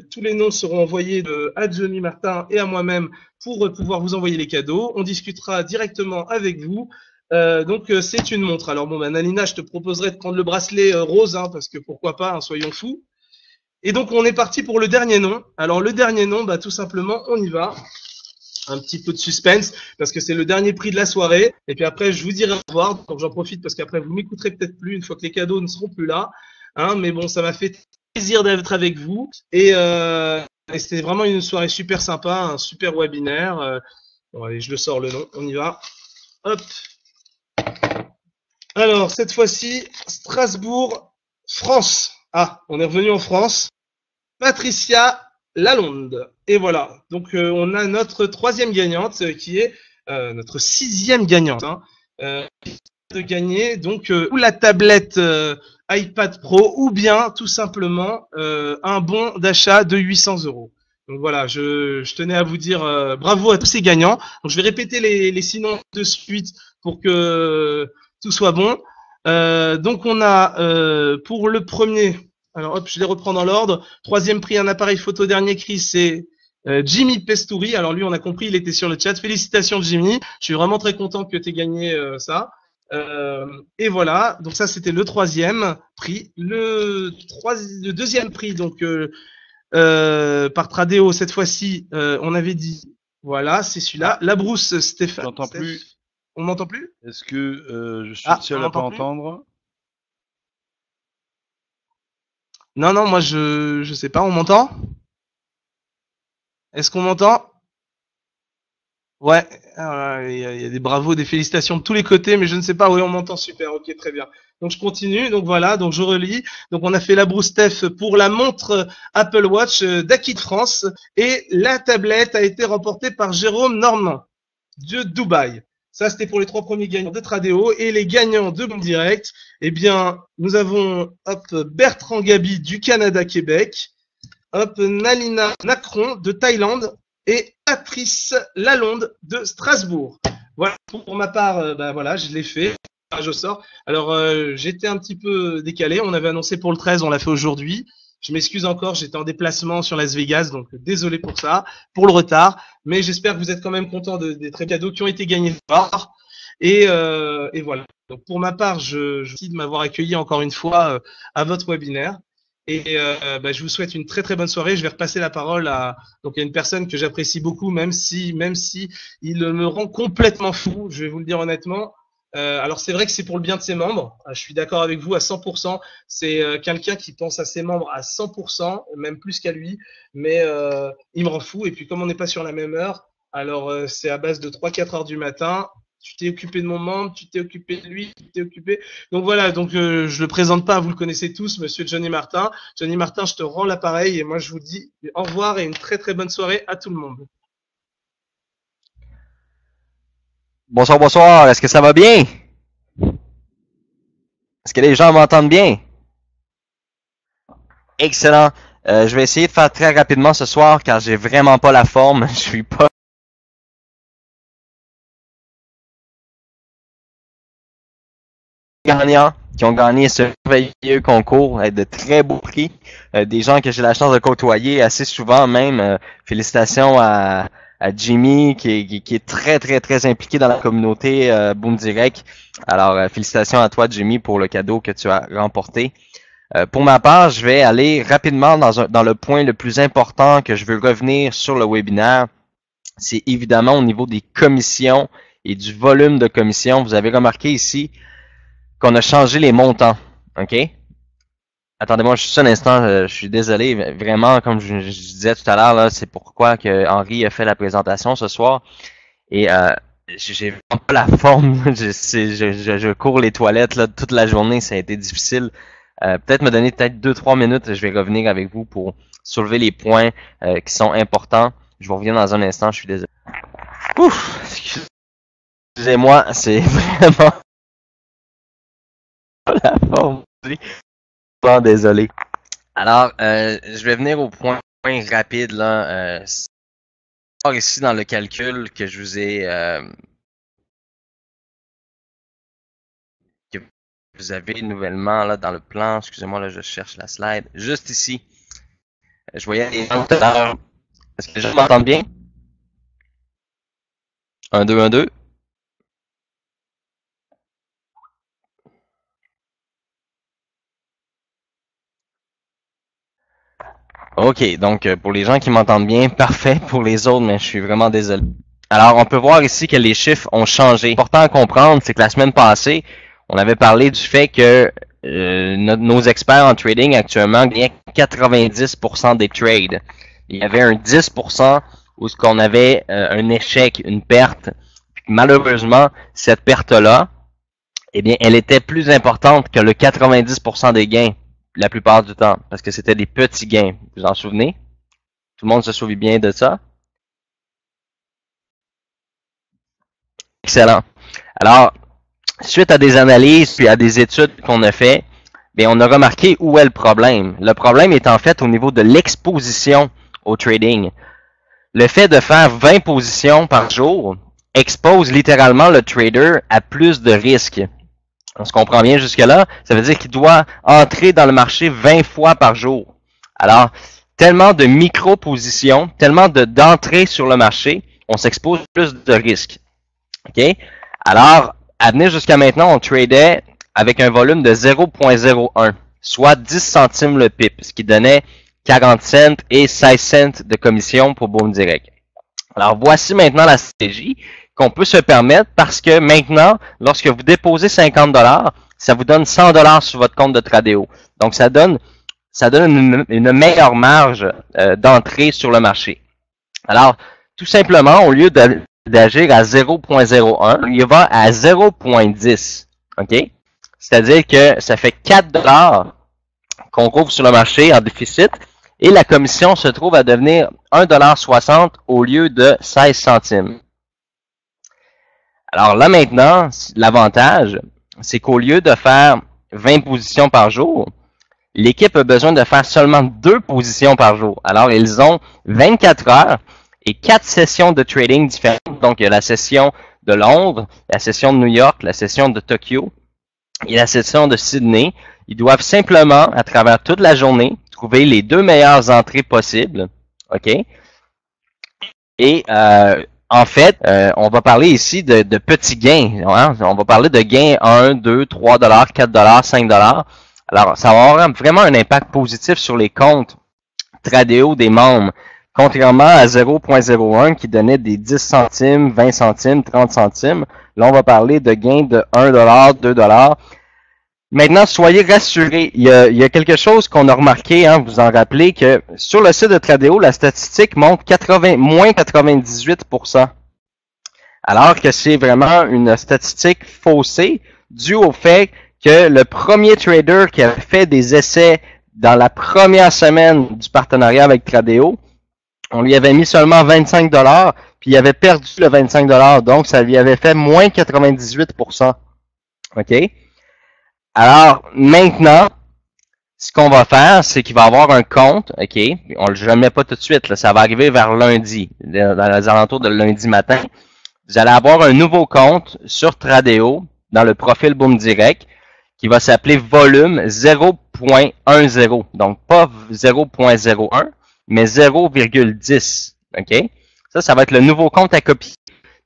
tous les noms seront envoyés à Johnny Martin et à moi-même pour pouvoir vous envoyer les cadeaux. On discutera directement avec vous. Donc, c'est une montre. Alors, bon, Nalina, je te proposerais de prendre le bracelet rose, hein, parce que pourquoi pas, hein, soyons fous. Et donc, on est parti pour le dernier nom. Alors, le dernier nom, tout simplement, on y va. Un petit peu de suspense parce que c'est le dernier prix de la soirée et puis après je vous dirai au revoir, donc j'en profite parce qu'après vous m'écouterez peut-être plus une fois que les cadeaux ne seront plus là. hein, mais bon, ça m'a fait plaisir d'être avec vous et c'était vraiment une soirée super sympa, un super webinaire. Bon, allez, je le sors le nom, on y va. Hop. Alors, cette fois-ci, Strasbourg, France. Ah, on est revenu en France. Patricia Lalonde. Et voilà. Donc, on a notre troisième gagnante qui est notre sixième gagnante. Hein, de gagner donc ou la tablette iPad Pro ou bien tout simplement un bon d'achat de 800 €. Donc voilà, je tenais à vous dire bravo à tous ces gagnants. Donc je vais répéter les 6 noms de suite pour que tout soit bon. Donc on a pour le premier, alors hop, je les reprends dans l'ordre. Troisième prix, un appareil photo dernier cri, c'est Jimmy Pestouri. Alors lui, on a compris, il était sur le chat. Félicitations Jimmy, je suis vraiment très content que tu aies gagné ça. Et voilà, donc ça c'était le troisième prix. Le deuxième prix, donc par Tradeo cette fois-ci, on avait dit, voilà, c'est celui-là. La brousse Stéphane.
J'entends plus.
On m'entend plus?
Est-ce que je suis le seul à pas entendre?
Non, moi je sais pas, on m'entend? Est-ce qu'on m'entend? Ouais, il y a des bravos, des félicitations de tous les côtés, mais je ne sais pas, oui, on m'entend super, ok, très bien. Donc je continue, donc voilà, donc je relis. Donc on a fait la brousse Steph pour la montre Apple Watch d'Akit France et la tablette a été remportée par Jérôme Normand de Dubaï. Ça, c'était pour les 3 premiers gagnants de Tradeo. Et les gagnants de Bon Direct, eh bien, nous avons Bertrand Gabi du Canada-Québec, Nalina Nacron de Thaïlande et Patrice Lalonde de Strasbourg. Voilà, pour ma part, voilà, je l'ai fait. Je sors. Alors, j'étais un petit peu décalé. On avait annoncé pour le 13, on l'a fait aujourd'hui. Je m'excuse encore, j'étais en déplacement sur Las Vegas, donc désolé pour ça, pour le retard. Mais j'espère que vous êtes quand même contents des très cadeaux qui ont été gagnés. Et voilà. Donc pour ma part, je remercie de m'avoir accueilli encore une fois à votre webinaire. Et je vous souhaite une très très bonne soirée. Je vais repasser la parole à une personne que j'apprécie beaucoup, même si il me rend complètement fou. Je vais vous le dire honnêtement. Alors c'est vrai que c'est pour le bien de ses membres. Je suis d'accord avec vous à 100%. C'est quelqu'un qui pense à ses membres à 100%, même plus qu'à lui. Mais il me rend fou. Et puis comme on n'est pas sur la même heure, alors c'est à base de 3-4 heures du matin. Tu t'es occupé de mon membre, tu t'es occupé de lui, tu t'es occupé. Donc voilà, donc je le présente pas, vous le connaissez tous, Monsieur Johnny Martin. Johnny Martin, je te rends l'appareil et moi je vous dis au revoir et une très très bonne soirée à tout le monde.
Bonsoir, bonsoir. Est-ce que ça va bien? Est-ce que les gens m'entendent bien? Excellent. Je vais essayer de faire très rapidement ce soir car j'ai vraiment pas la forme. Je suis pas gagnants qui ont gagné ce merveilleux concours avec de très beaux prix. Des gens que j'ai la chance de côtoyer assez souvent même. Félicitations à Jimmy qui est très très très impliqué dans la communauté Boom Direct. Alors félicitations à toi Jimmy pour le cadeau que tu as remporté. Pour ma part, je vais aller rapidement dans le point le plus important que je veux revenir sur le webinaire. C'est évidemment au niveau des commissions et du volume de commissions. Vous avez remarqué ici qu'on a changé les montants. OK? Attendez-moi juste un instant, je suis désolé, vraiment, comme je disais tout à l'heure, là, c'est pourquoi que Henri a fait la présentation ce soir. Et j'ai vraiment pas la forme. Je cours les toilettes là, toute la journée, ça a été difficile. Peut-être me donner 2-3 minutes, je vais revenir avec vous pour soulever les points qui sont importants. Je vous reviens dans un instant, je suis désolé. Ouf! Excusez-moi, c'est vraiment la forme. Désolé. Alors, je vais venir au point rapide là. Ici dans le calcul que je vous ai que vous avez nouvellement là dans le plan. Excusez-moi là, je cherche la slide. Juste ici. Je voyais les gens tout à l'heure. Est-ce que les gens m'entendent bien? 1, 2, 1, 2. OK, donc pour les gens qui m'entendent bien, parfait. Pour les autres, mais je suis vraiment désolé. Alors, on peut voir ici que les chiffres ont changé. Important à comprendre, c'est que la semaine passée, on avait parlé du fait que nos experts en trading actuellement gagnaient 90% des trades. Il y avait un 10% où ce qu'on avait un échec, une perte. Puis malheureusement, cette perte-là, eh bien, elle était plus importante que le 90% des gains la plupart du temps, parce que c'était des petits gains. Vous vous en souvenez? Tout le monde se souvient bien de ça? Excellent. Alors, suite à des analyses puis à des études qu'on a fait, bien, on a remarqué où est le problème. Le problème est en fait au niveau de l'exposition au trading. Le fait de faire 20 positions par jour expose littéralement le trader à plus de risques. On se comprend bien jusque-là. Ça veut dire qu'il doit entrer dans le marché 20 fois par jour. Alors, tellement de micro-positions, tellement d'entrées sur le marché, on s'expose plus de risques. OK? Alors, à venir jusqu'à maintenant, on tradait avec un volume de 0.01, soit 10 centimes le pip, ce qui donnait 40 cents et 16 cents de commission pour Boom Direct. Alors, voici maintenant la stratégie qu'on peut se permettre parce que maintenant, lorsque vous déposez 50 $, ça vous donne 100 $ sur votre compte de Tradeo. Donc, ça donne une meilleure marge d'entrée sur le marché. Alors, tout simplement, au lieu d'agir à 0.01, il va à 0.10. OK? C'est-à-dire que ça fait 4 $ qu'on couvre sur le marché en déficit et la commission se trouve à devenir 1,60 $ au lieu de 16 centimes. Alors là maintenant, l'avantage, c'est qu'au lieu de faire 20 positions par jour, l'équipe a besoin de faire seulement 2 positions par jour. Alors ils ont 24 heures et 4 sessions de trading différentes. Donc il y a la session de Londres, la session de New York, la session de Tokyo et la session de Sydney. Ils doivent simplement, à travers toute la journée, trouver les 2 meilleures entrées possibles. OK? Et en fait, on va parler ici de petits gains. Hein? On va parler de gains 1, 2, 3 $, 4 $, 5 $. Alors, ça va avoir vraiment un impact positif sur les comptes Tradeo des membres, contrairement à 0.01 qui donnait des 10 centimes, 20 centimes, 30 centimes. Là, on va parler de gains de 1 $, 2 $. Maintenant, soyez rassurés. Il y a quelque chose qu'on a remarqué, hein, vous en rappelez, que sur le site de Tradeo, la statistique montre moins 98%. Alors que c'est vraiment une statistique faussée due au fait que le premier trader qui a fait des essais dans la première semaine du partenariat avec Tradeo, on lui avait mis seulement 25 $, puis il avait perdu le 25 $, donc ça lui avait fait moins 98%. OK? Alors, maintenant, ce qu'on va faire, c'est qu'il va avoir un compte, OK? On ne le met pas tout de suite, là, ça va arriver vers lundi, dans les alentours de lundi matin. Vous allez avoir un nouveau compte sur Tradeo, dans le profil Boom Direct, qui va s'appeler volume 0.10. Donc, pas 0.01, mais 0,10. OK? Ça va être le nouveau compte à copier.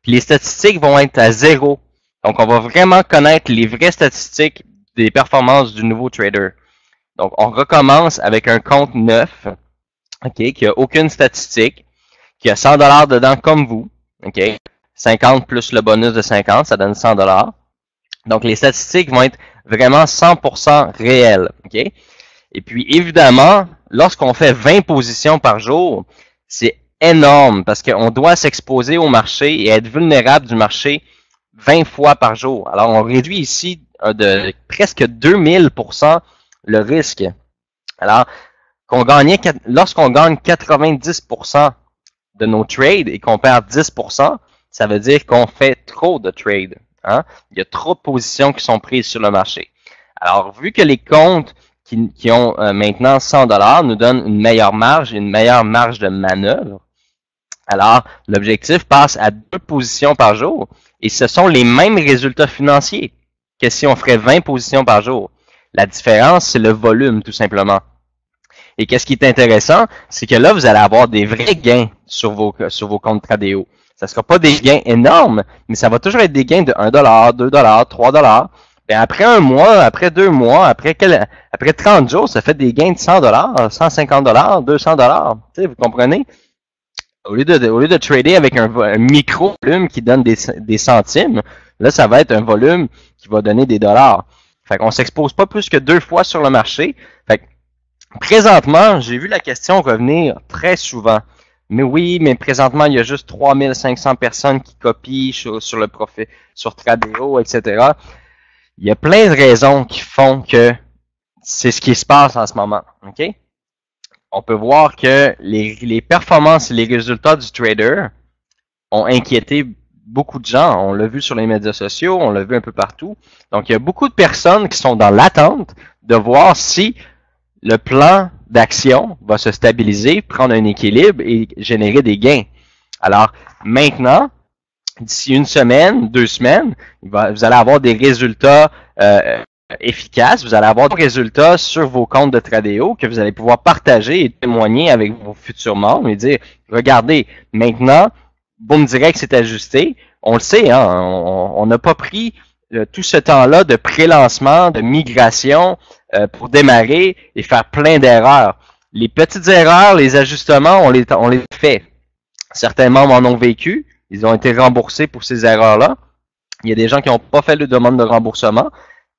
Puis les statistiques vont être à 0. Donc, on va vraiment connaître les vraies statistiques des performances du nouveau trader. Donc, on recommence avec un compte neuf, OK, qui a aucune statistique, qui a 100 $ dedans comme vous, OK, 50 plus le bonus de 50, ça donne 100 $. Donc, les statistiques vont être vraiment 100% réelles, OK. Et puis, évidemment, lorsqu'on fait 20 positions par jour, c'est énorme parce qu'on doit s'exposer au marché et être vulnérable du marché 20 fois par jour. Alors, on réduit ici de presque 2000% le risque. Alors, lorsqu'on gagne 90% de nos trades et qu'on perd 10%, ça veut dire qu'on fait trop de trades. Hein? Il y a trop de positions qui sont prises sur le marché. Alors, vu que les comptes qui ont maintenant 100 $ nous donnent une meilleure marge et une meilleure marge de manœuvre, alors l'objectif passe à 2 positions par jour et ce sont les mêmes résultats financiers que si on ferait 20 positions par jour. La différence, c'est le volume, tout simplement. Et qu'est-ce qui est intéressant, c'est que là, vous allez avoir des vrais gains sur vos comptes Tradeo. Ça ne sera pas des gains énormes, mais ça va toujours être des gains de 1 $, 2 $, 3 $. Bien, après un mois, après 2 mois, après 30 jours, ça fait des gains de 100 $, 150 $, 200 $. Tu sais, vous comprenez? Au lieu de trader avec un micro-volume qui donne des centimes, là, ça va être un volume qui va donner des dollars. Fait qu'on s'expose pas plus que 2 fois sur le marché. Fait que, présentement, j'ai vu la question revenir très souvent. Mais oui, mais présentement, il y a juste 3500 personnes qui copient sur le profil, sur Tradeo, etc. Il y a plein de raisons qui font que c'est ce qui se passe en ce moment. OK? On peut voir que les performances et les résultats du trader ont inquiété beaucoup de gens. On l'a vu sur les médias sociaux, on l'a vu un peu partout. Donc, il y a beaucoup de personnes qui sont dans l'attente de voir si le plan d'action va se stabiliser, prendre un équilibre et générer des gains. Alors, maintenant, d'ici 1 semaine, 2 semaines, vous allez avoir des résultats efficaces, vous allez avoir des résultats sur vos comptes de Tradeo que vous allez pouvoir partager et témoigner avec vos futurs membres et dire, regardez, maintenant, Boom Direct s'est ajusté. On le sait, hein, on n'a pas pris tout ce temps-là de pré-lancement, de migration pour démarrer et faire plein d'erreurs. Les petites erreurs, les ajustements, on les fait. Certains membres en ont vécu. Ils ont été remboursés pour ces erreurs-là. Il y a des gens qui n'ont pas fait de demande de remboursement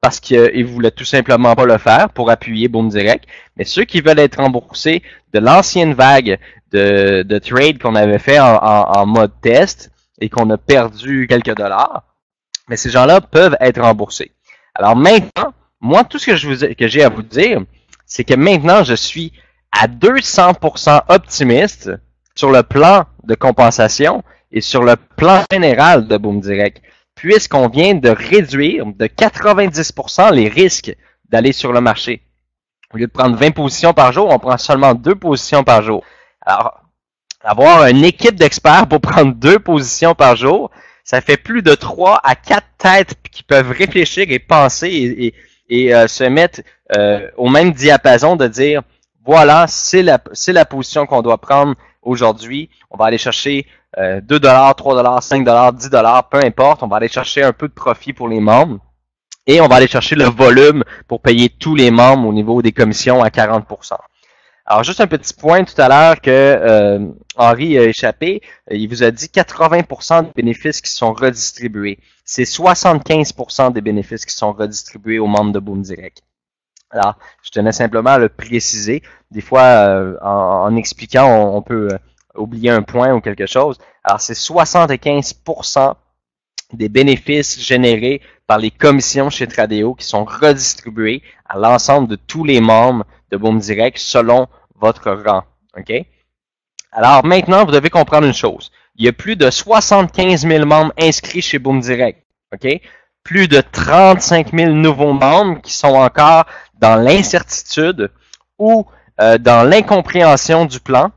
parce qu'ils voulaient tout simplement pas le faire pour appuyer Boom Direct. Mais ceux qui veulent être remboursés de l'ancienne vague de trade qu'on avait fait en mode test et qu'on a perdu quelques dollars, mais ces gens-là peuvent être remboursés. Alors maintenant, moi, tout ce que j'ai à vous dire, c'est que maintenant, je suis à 200% optimiste sur le plan de compensation et sur le plan général de Boom Direct, puisqu'on vient de réduire de 90% les risques d'aller sur le marché. Au lieu de prendre 20 positions par jour, on prend seulement 2 positions par jour. Alors, avoir une équipe d'experts pour prendre 2 positions par jour, ça fait plus de 3 à 4 têtes qui peuvent réfléchir et penser et se mettre au même diapason de dire, voilà, c'est la position qu'on doit prendre aujourd'hui. On va aller chercher 2$, 3$, 5$, 10$, peu importe. On va aller chercher un peu de profit pour les membres. Et on va aller chercher le volume pour payer tous les membres au niveau des commissions à 40%. Alors, juste un petit point tout à l'heure que Henri a échappé. Il vous a dit 80% des bénéfices qui sont redistribués. C'est 75% des bénéfices qui sont redistribués aux membres de Boom Direct. Alors, je tenais simplement à le préciser. Des fois, en expliquant, on peut oublier un point ou quelque chose. Alors, c'est 75% des bénéfices générés par les commissions chez Tradeo qui sont redistribués à l'ensemble de tous les membres de Boom Direct selon votre rang. OK? Alors, maintenant, vous devez comprendre une chose. Il y a plus de 75 000 membres inscrits chez Boom Direct. OK? Plus de 35 000 nouveaux membres qui sont encore dans l'incertitude ou dans l'incompréhension du plan.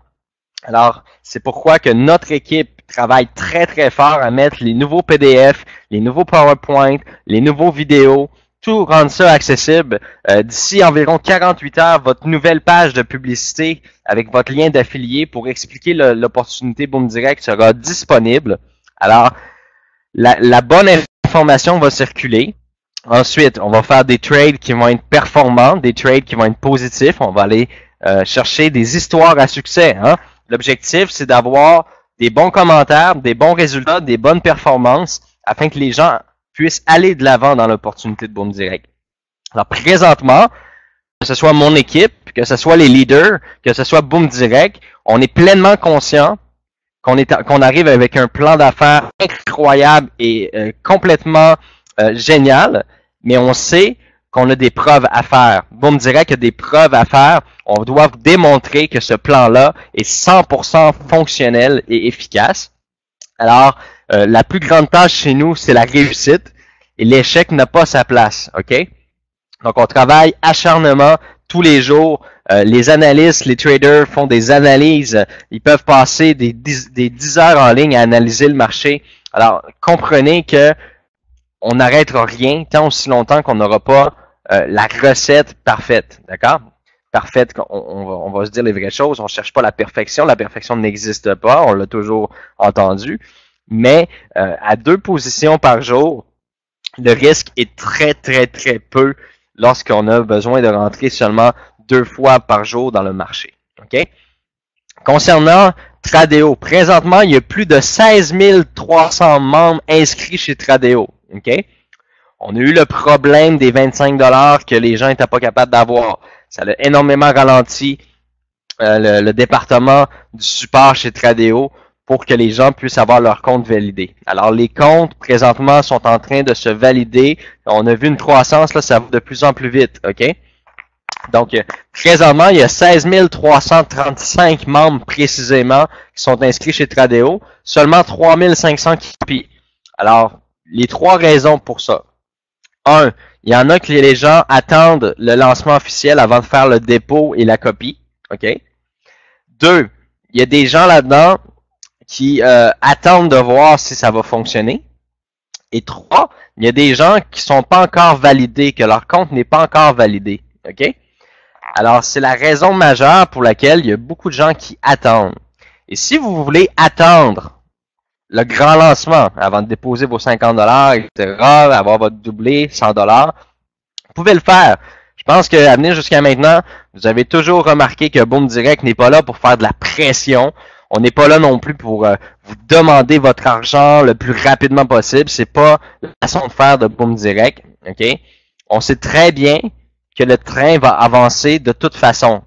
Alors, c'est pourquoi que notre équipe travaille très, très fort à mettre les nouveaux PDF, les nouveaux PowerPoint, les nouveaux vidéos, tout rendre ça accessible. D'ici environ 48 heures, votre nouvelle page de publicité avec votre lien d'affilié pour expliquer l'opportunité Boom Direct sera disponible. Alors, la bonne information va circuler. Ensuite, on va faire des trades qui vont être performants, des trades qui vont être positifs. On va aller chercher des histoires à succès. Hein? L'objectif, c'est d'avoir des bons commentaires, des bons résultats, des bonnes performances afin que les gens puissent aller de l'avant dans l'opportunité de Boom Direct. Alors, présentement, que ce soit mon équipe, que ce soit les leaders, que ce soit Boom Direct, on est pleinement conscient qu'on arrive avec un plan d'affaires incroyable et complètement génial, mais on sait qu'on a des preuves à faire. Boom Direct a des preuves à faire. On doit démontrer que ce plan-là est 100% fonctionnel et efficace. Alors, la plus grande tâche chez nous, c'est la réussite. Et l'échec n'a pas sa place. OK? Donc, on travaille acharnement tous les jours. Les analystes, les traders font des analyses. Ils peuvent passer des 10 heures en ligne à analyser le marché. Alors, comprenez que on n'arrêtera rien tant aussi longtemps qu'on n'aura pas la recette parfaite. D'accord? Parfaite, on va se dire les vraies choses. On ne cherche pas la perfection. La perfection n'existe pas. On l'a toujours entendu. Mais à 2 positions par jour, le risque est très, très, très peu lorsqu'on a besoin de rentrer seulement 2 fois par jour dans le marché. OK? Concernant Tradeo, présentement, il y a plus de 16 300 membres inscrits chez Tradeo. OK? On a eu le problème des 25$ que les gens n'étaient pas capables d'avoir. Ça a énormément ralenti le département du support chez Tradeo pour que les gens puissent avoir leur compte validé. Alors, les comptes, présentement, sont en train de se valider. On a vu une croissance, là, ça va de plus en plus vite, OK? Donc, présentement, il y a 16 335 membres précisément qui sont inscrits chez Tradeo. Seulement 3 500 qui copient. Alors, les 3 raisons pour ça. 1. Il y en a que les gens attendent le lancement officiel avant de faire le dépôt et la copie. OK? 2. Il y a des gens là-dedans qui attendent de voir si ça va fonctionner. Et 3. Il y a des gens qui sont pas encore validés, que leur compte n'est pas encore validé. OK? Alors, c'est la raison majeure pour laquelle il y a beaucoup de gens qui attendent. Et si vous voulez attendre le grand lancement avant de déposer vos 50$, etc., avoir votre doublé, 100$, vous pouvez le faire. Je pense qu'à venir jusqu'à maintenant, vous avez toujours remarqué que Boom Direct n'est pas là pour faire de la pression. On n'est pas là non plus pour vous demander votre argent le plus rapidement possible. C'est pas la façon de faire de Boom Direct. OK? On sait très bien que le train va avancer de toute façon.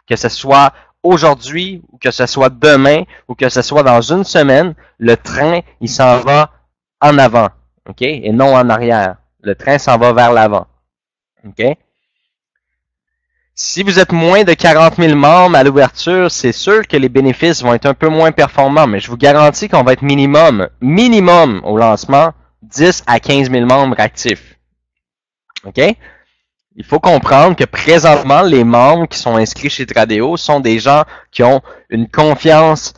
Que ce soit aujourd'hui, ou que ce soit demain, ou que ce soit dans une semaine, le train, il s'en va en avant. OK? Et non en arrière. Le train s'en va vers l'avant. OK? Si vous êtes moins de 40 000 membres à l'ouverture, c'est sûr que les bénéfices vont être un peu moins performants, mais je vous garantis qu'on va être minimum au lancement, 10 à 15 000 membres actifs. OK? Il faut comprendre que présentement, les membres qui sont inscrits chez Tradeo sont des gens qui ont une confiance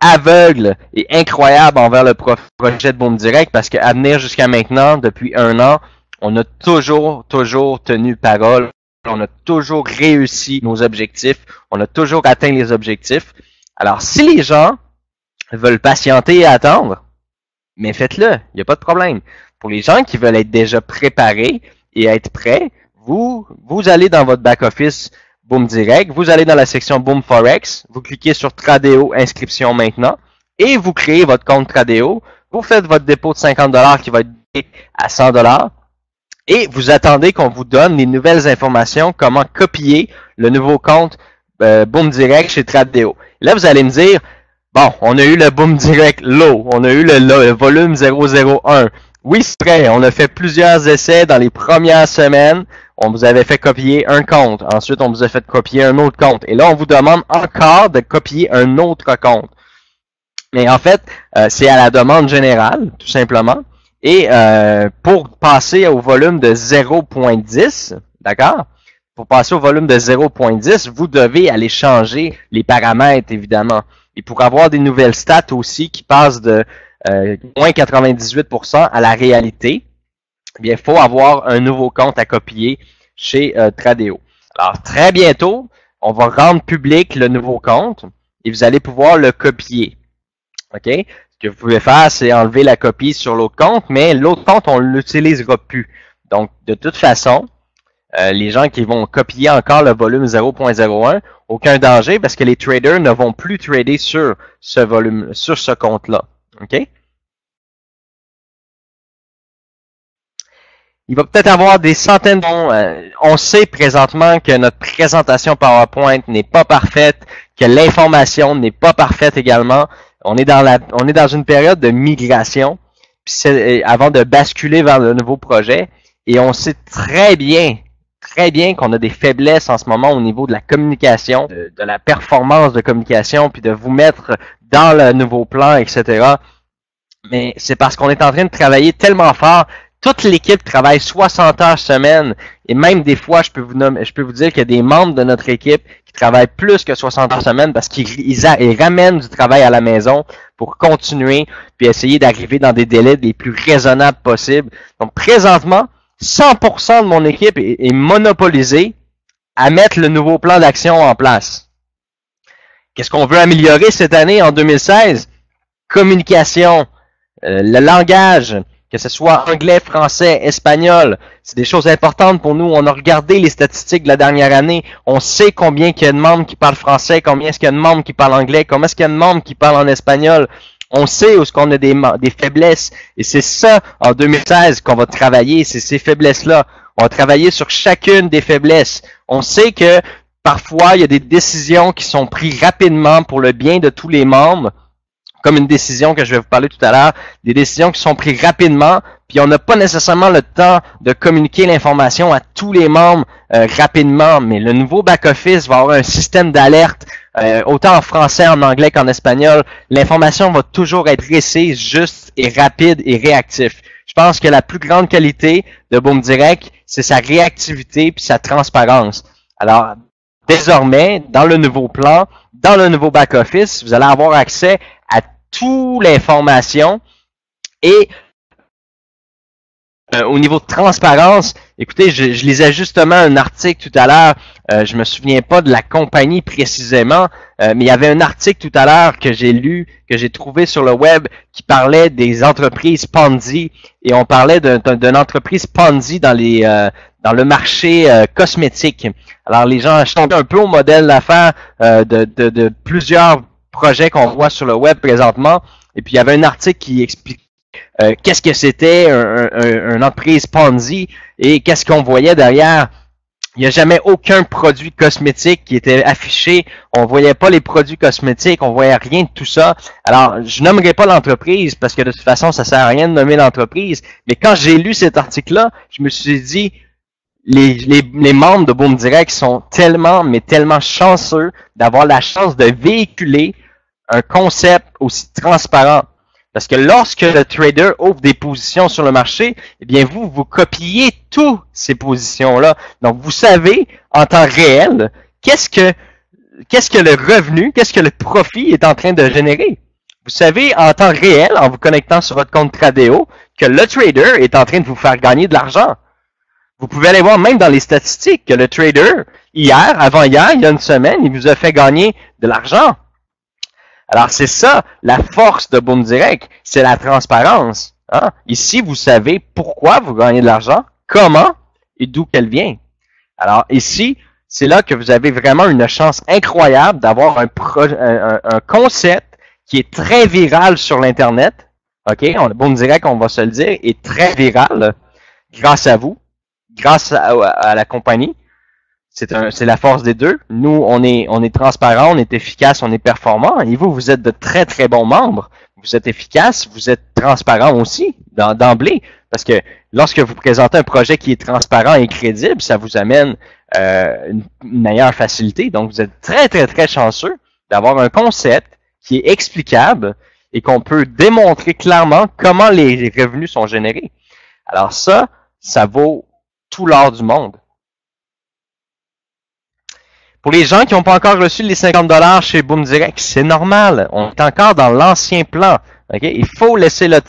aveugle et incroyable envers le projet de Boom Direct parce qu'à venir jusqu'à maintenant, depuis 1 an, on a toujours tenu parole. On a toujours réussi nos objectifs. On a toujours atteint les objectifs. Alors, si les gens veulent patienter et attendre, mais faites-le. Il n'y a pas de problème. Pour les gens qui veulent être déjà préparés et être prêts, vous allez dans votre back-office Boom Direct, vous allez dans la section Boom Forex, vous cliquez sur Tradeo inscription maintenant et vous créez votre compte Tradeo. Vous faites votre dépôt de 50$ qui va être à 100$. Et vous attendez qu'on vous donne les nouvelles informations, comment copier le nouveau compte Boom Direct chez Tradeo. Là, vous allez me dire, bon, on a eu le Boom Direct Low, on a eu le volume 001. Oui, c'est vrai, on a fait plusieurs essais dans les premières semaines. On vous avait fait copier un compte. Ensuite, on vous a fait copier un autre compte. Et là, on vous demande encore de copier un autre compte. Mais en fait, c'est à la demande générale, tout simplement. Et pour passer au volume de 0.10, d'accord? Pour passer au volume de 0.10, vous devez aller changer les paramètres, évidemment. Et pour avoir des nouvelles stats aussi qui passent de moins 98% à la réalité, eh bien, il faut avoir un nouveau compte à copier chez Tradeo. Alors, très bientôt, on va rendre public le nouveau compte et vous allez pouvoir le copier. OK? Ce que vous pouvez faire, c'est enlever la copie sur l'autre compte, mais l'autre compte, on ne l'utilisera plus. Donc, de toute façon, les gens qui vont copier encore le volume 0.01, aucun danger parce que les traders ne vont plus trader sur ce volume, sur ce compte-là. OK? Il va peut-être avoir des centaines de... on sait présentement que notre présentation PowerPoint n'est pas parfaite, que l'information n'est pas parfaite également. On est dans une période de migration avant de basculer vers le nouveau projet. Et on sait très bien qu'on a des faiblesses en ce moment au niveau de la communication, de la performance de communication, puis de vous mettre dans le nouveau plan, etc. Mais c'est parce qu'on est en train de travailler tellement fort. Toute l'équipe travaille 60 heures semaine et même des fois, je peux vous dire qu'il y a des membres de notre équipe qui travaillent plus que 60 heures semaine parce qu'ils ramènent du travail à la maison pour continuer puis essayer d'arriver dans des délais les plus raisonnables possibles. Donc présentement, 100% de mon équipe est monopolisée à mettre le nouveau plan d'action en place. Qu'est-ce qu'on veut améliorer cette année en 2016? Communication, le langage, que ce soit anglais, français, espagnol, c'est des choses importantes pour nous. On a regardé les statistiques de la dernière année. On sait combien il y a de membres qui parlent français, combien est-ce qu'il y a de membres qui parlent anglais, combien est-ce qu'il y a de membres qui parlent en espagnol. On sait où est-ce qu'on a des faiblesses. Et c'est ça, en 2016, qu'on va travailler. C'est ces faiblesses-là. On va travailler sur chacune des faiblesses. On sait que parfois, il y a des décisions qui sont prises rapidement pour le bien de tous les membres, comme une décision que je vais vous parler tout à l'heure, des décisions qui sont prises rapidement, puis on n'a pas nécessairement le temps de communiquer l'information à tous les membres rapidement, mais le nouveau back-office va avoir un système d'alerte, autant en français, en anglais qu'en espagnol. L'information va toujours être précise, juste et rapide et réactif. Je pense que la plus grande qualité de Boom Direct, c'est sa réactivité puis sa transparence. Alors, désormais, dans le nouveau plan, dans le nouveau back-office, vous allez avoir accès à toute l'information et au niveau de transparence, écoutez, je lisais justement un article tout à l'heure, je me souviens pas de la compagnie précisément, mais il y avait un article tout à l'heure que j'ai lu, que j'ai trouvé sur le web, qui parlait des entreprises Ponzi, et on parlait d'une entreprise Ponzi dans le marché cosmétique. Alors les gens achètent un peu au modèle d'affaires de plusieurs projets qu'on voit sur le web présentement, et puis il y avait un article qui explique qu'est-ce que c'était une entreprise Ponzi et qu'est-ce qu'on voyait derrière. Il n'y a jamais aucun produit cosmétique qui était affiché. On voyait pas les produits cosmétiques, on voyait rien de tout ça. Alors, je nommerai pas l'entreprise parce que de toute façon, ça sert à rien de nommer l'entreprise. Mais quand j'ai lu cet article-là, je me suis dit, les membres de Boom Direct sont tellement, mais tellement chanceux d'avoir la chance de véhiculer un concept aussi transparent. Parce que lorsque le trader ouvre des positions sur le marché, eh bien vous copiez toutes ces positions-là. Donc vous savez en temps réel qu'est-ce que le revenu, qu'est-ce que le profit est en train de générer. Vous savez en temps réel, en vous connectant sur votre compte Tradeo, que le trader est en train de vous faire gagner de l'argent. Vous pouvez aller voir même dans les statistiques que le trader, hier, avant-hier, il y a une semaine, il vous a fait gagner de l'argent. Alors, c'est ça, la force de Boom Direct, c'est la transparence. Hein? Ici, vous savez pourquoi vous gagnez de l'argent, comment et d'où qu'elle vient. Alors, ici, c'est là que vous avez vraiment une chance incroyable d'avoir un concept qui est très viral sur l'Internet. OK? Boom Direct, on va se le dire, est très viral grâce à vous, grâce à la compagnie. C'est la force des deux. Nous, on est transparent, on est efficace, on est performant. Et vous, vous êtes de très, très bons membres. Vous êtes efficace, vous êtes transparent aussi, d'emblée. Parce que lorsque vous présentez un projet qui est transparent et crédible, ça vous amène une meilleure facilité. Donc, vous êtes très, très, très chanceux d'avoir un concept qui est explicable et qu'on peut démontrer clairement comment les revenus sont générés. Alors ça vaut tout l'or du monde. Pour les gens qui n'ont pas encore reçu les 50$ chez Boom Direct, c'est normal. On est encore dans l'ancien plan. Okay? Il faut laisser le...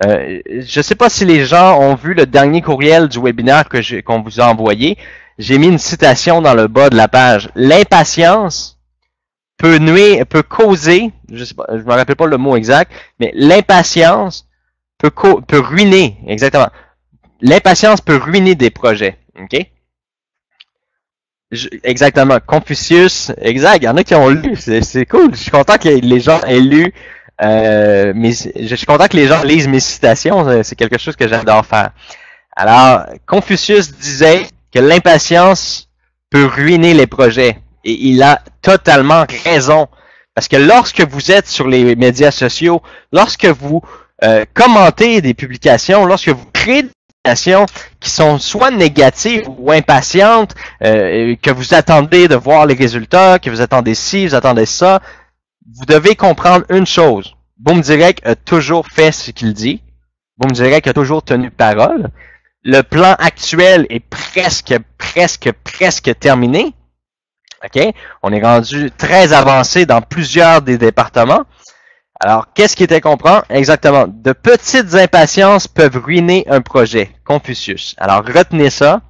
je ne sais pas si les gens ont vu le dernier courriel du webinaire qu'on vous a envoyé. J'ai mis une citation dans le bas de la page. L'impatience peut causer, je me rappelle pas le mot exact, mais l'impatience peut ruiner, exactement. L'impatience peut ruiner des projets. OK? Exactement. Confucius, exact. Il y en a qui ont lu. C'est cool. Je suis content que les gens aient lu. Je suis content que les gens lisent mes citations. C'est quelque chose que j'adore faire. Alors, Confucius disait que l'impatience peut ruiner les projets. Et il a totalement raison. Parce que lorsque vous êtes sur les médias sociaux, lorsque vous commentez des publications, lorsque vous créez des publications qui sont soit négatives ou impatientes, que vous attendez de voir les résultats, que vous attendez ci, vous attendez ça, vous devez comprendre une chose. Boom Direct a toujours fait ce qu'il dit. Boom Direct a toujours tenu parole. Le plan actuel est presque terminé. OK? On est rendu très avancé dans plusieurs des départements. Alors, qu'est-ce qui était comprend? Exactement. De petites impatiences peuvent ruiner un projet. Confucius. Alors, retenez ça.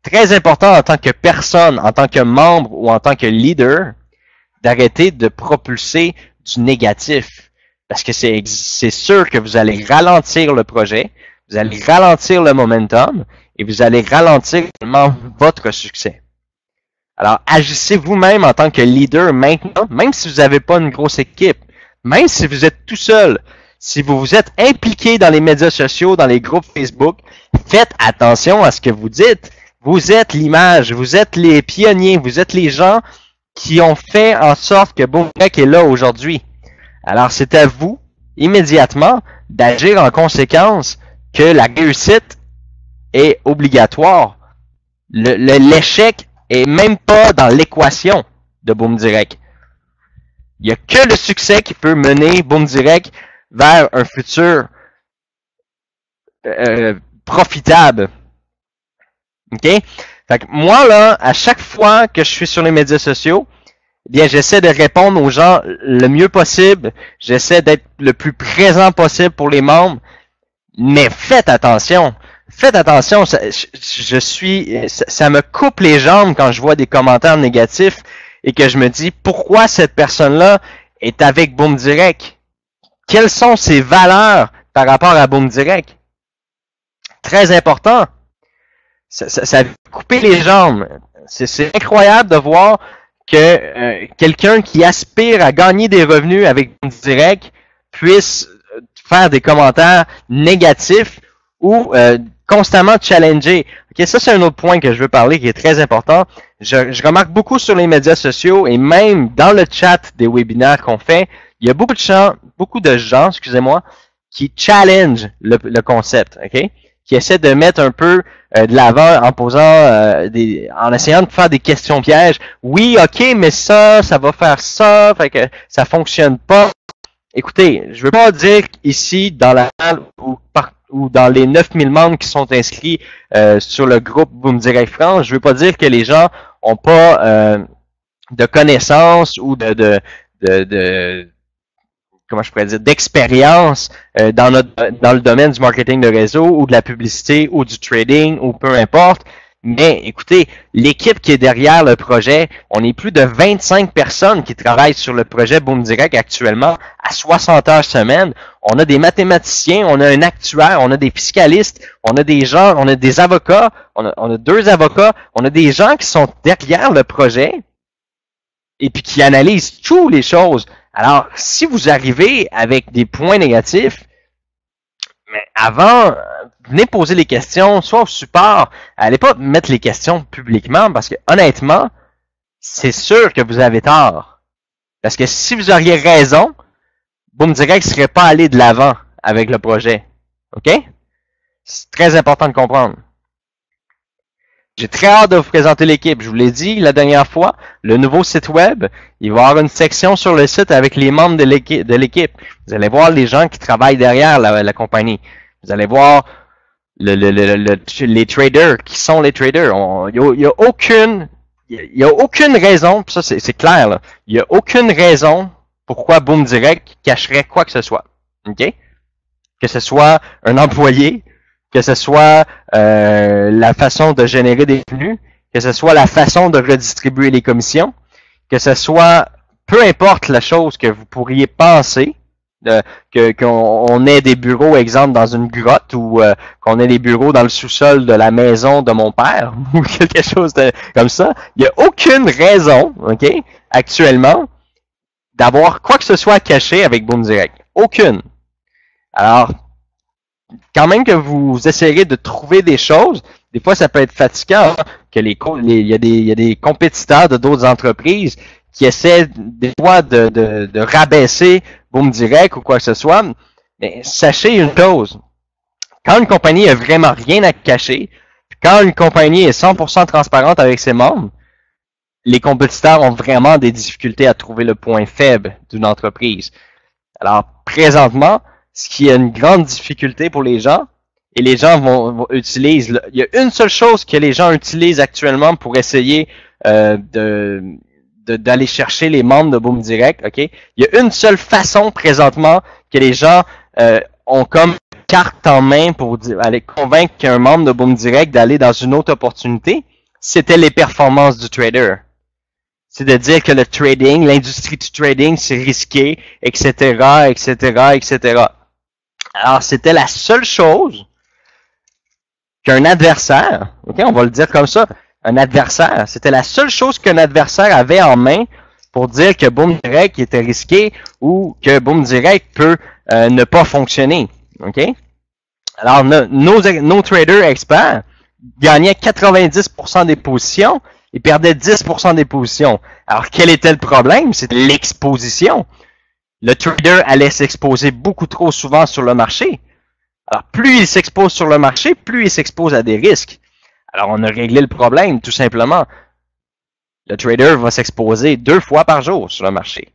Très important en tant que personne, en tant que membre ou en tant que leader, d'arrêter de propulser du négatif. Parce que c'est sûr que vous allez ralentir le projet, vous allez ralentir le momentum et vous allez ralentir également votre succès. Alors, agissez vous-même en tant que leader maintenant, même si vous n'avez pas une grosse équipe. même si vous êtes tout seul, si vous vous êtes impliqué dans les médias sociaux, dans les groupes Facebook, faites attention à ce que vous dites. Vous êtes l'image, vous êtes les pionniers, vous êtes les gens qui ont fait en sorte que Boom Direct est là aujourd'hui. Alors, c'est à vous, immédiatement, d'agir en conséquence que la réussite est obligatoire. L'échec est même pas dans l'équation de Boom Direct. Il n'y a que le succès qui peut mener Boom Direct vers un futur profitable. OK? Fait que moi, là, à chaque fois que je suis sur les médias sociaux, eh bien, j'essaie de répondre aux gens le mieux possible. J'essaie d'être le plus présent possible pour les membres. Mais faites attention. Faites attention. Ça me coupe les jambes quand je vois des commentaires négatifs et que je me dis, pourquoi cette personne-là est avec Boom Direct? Quelles sont ses valeurs par rapport à Boom Direct? Très important. Ça couper les jambes. C'est incroyable de voir que quelqu'un qui aspire à gagner des revenus avec Boom Direct puisse faire des commentaires négatifs ou constamment challenger. Okay, ça, c'est un autre point que je veux parler qui est très important. Je remarque beaucoup sur les médias sociaux et même dans le chat des webinaires qu'on fait, il y a beaucoup de gens, excusez-moi, qui challenge le concept, ok? Qui essaient de mettre un peu de l'avant en posant en essayant de faire des questions pièges. Oui, ok, mais ça va faire ça, fait que ça fonctionne pas. Écoutez, je veux pas dire ici dans la salle ou dans les 9000 membres qui sont inscrits sur le groupe Boom Direct France, je veux pas dire que les gens ont pas de connaissances ou comment je pourrais dire, d'expérience dans le domaine du marketing de réseau ou de la publicité ou du trading ou peu importe. Mais écoutez, l'équipe qui est derrière le projet, on est plus de 25 personnes qui travaillent sur le projet Boom Direct actuellement à 60 heures semaine. On a des mathématiciens, on a un actuaire, on a des fiscalistes, on a des gens, on a des avocats, on a 2 avocats, on a des gens qui sont derrière le projet et puis qui analysent toutes les choses. Alors, si vous arrivez avec des points négatifs, mais avant, venez poser les questions, soit au support, allez pas mettre les questions publiquement parce que honnêtement, c'est sûr que vous avez tort. Parce que si vous auriez raison, Boom Direct ne serait pas allé de l'avant avec le projet. OK? C'est très important de comprendre. J'ai très hâte de vous présenter l'équipe. Je vous l'ai dit la dernière fois, le nouveau site web, il va y avoir une section sur le site avec les membres de l'équipe. Vous allez voir les gens qui travaillent derrière la compagnie. Vous allez voir les traders, qui sont les traders. Il y a aucune raison, ça c'est clair, là. Il y a aucune raison pourquoi Boom Direct cacherait quoi que ce soit. OK? Que ce soit un employé, que ce soit la façon de générer des revenus, que ce soit la façon de redistribuer les commissions, que ce soit peu importe la chose que vous pourriez penser, qu'on ait des bureaux, exemple, dans une grotte ou qu'on ait des bureaux dans le sous-sol de la maison de mon père ou quelque chose comme ça. Il n'y a aucune raison, OK, actuellement, d'avoir quoi que ce soit caché avec Boom Direct. Aucune. Alors, quand même que vous essayerez de trouver des choses, des fois ça peut être fatigant, hein, que il y a des compétiteurs de d'autres entreprises qui essaient des fois de rabaisser Boom Direct ou quoi que ce soit. Mais sachez une chose, quand une compagnie a vraiment rien à cacher, quand une compagnie est 100% transparente avec ses membres, les compétiteurs ont vraiment des difficultés à trouver le point faible d'une entreprise. Alors, présentement, ce qui est une grande difficulté pour les gens, et les gens utilisent, il y a une seule chose que les gens utilisent actuellement pour essayer d'aller chercher les membres de Boom Direct, ok? Il y a une seule façon présentement que les gens ont comme carte en main pour aller convaincre qu'un membre de Boom Direct d'aller dans une autre opportunité, c'était les performances du trader. C'est de dire que le trading, l'industrie du trading, c'est risqué, etc., etc., etc. Alors, c'était la seule chose qu'un adversaire, ok, on va le dire comme ça, un adversaire, c'était la seule chose qu'un adversaire avait en main pour dire que Boom Direct était risqué ou que Boom Direct peut ne pas fonctionner. OK? Alors, nos traders experts gagnaient 90% des positions et perdaient 10% des positions. Alors, quel était le problème? C'était l'exposition. Le trader allait s'exposer beaucoup trop souvent sur le marché. Alors, plus il s'expose sur le marché, plus il s'expose à des risques. Alors, on a réglé le problème, tout simplement. Le trader va s'exposer 2 fois par jour sur le marché.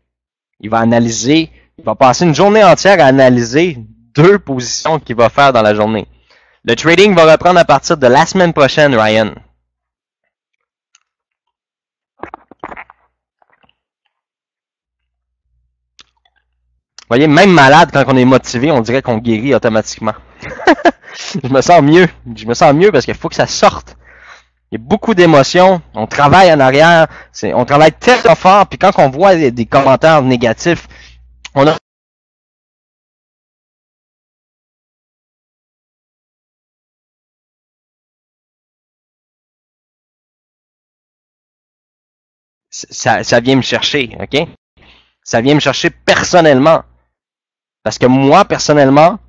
Il va analyser, il va passer une journée entière à analyser 2 positions qu'il va faire dans la journée. Le trading va reprendre à partir de la semaine prochaine, Ryan. Vous voyez, même malade, quand on est motivé, on dirait qu'on guérit automatiquement. Je me sens mieux. Je me sens mieux parce qu'il faut que ça sorte. Il y a beaucoup d'émotions. On travaille en arrière. On travaille tellement fort. Puis quand on voit des commentaires négatifs, on a... Ça vient me chercher, OK? Ça vient me chercher personnellement. Parce que moi, personnellement,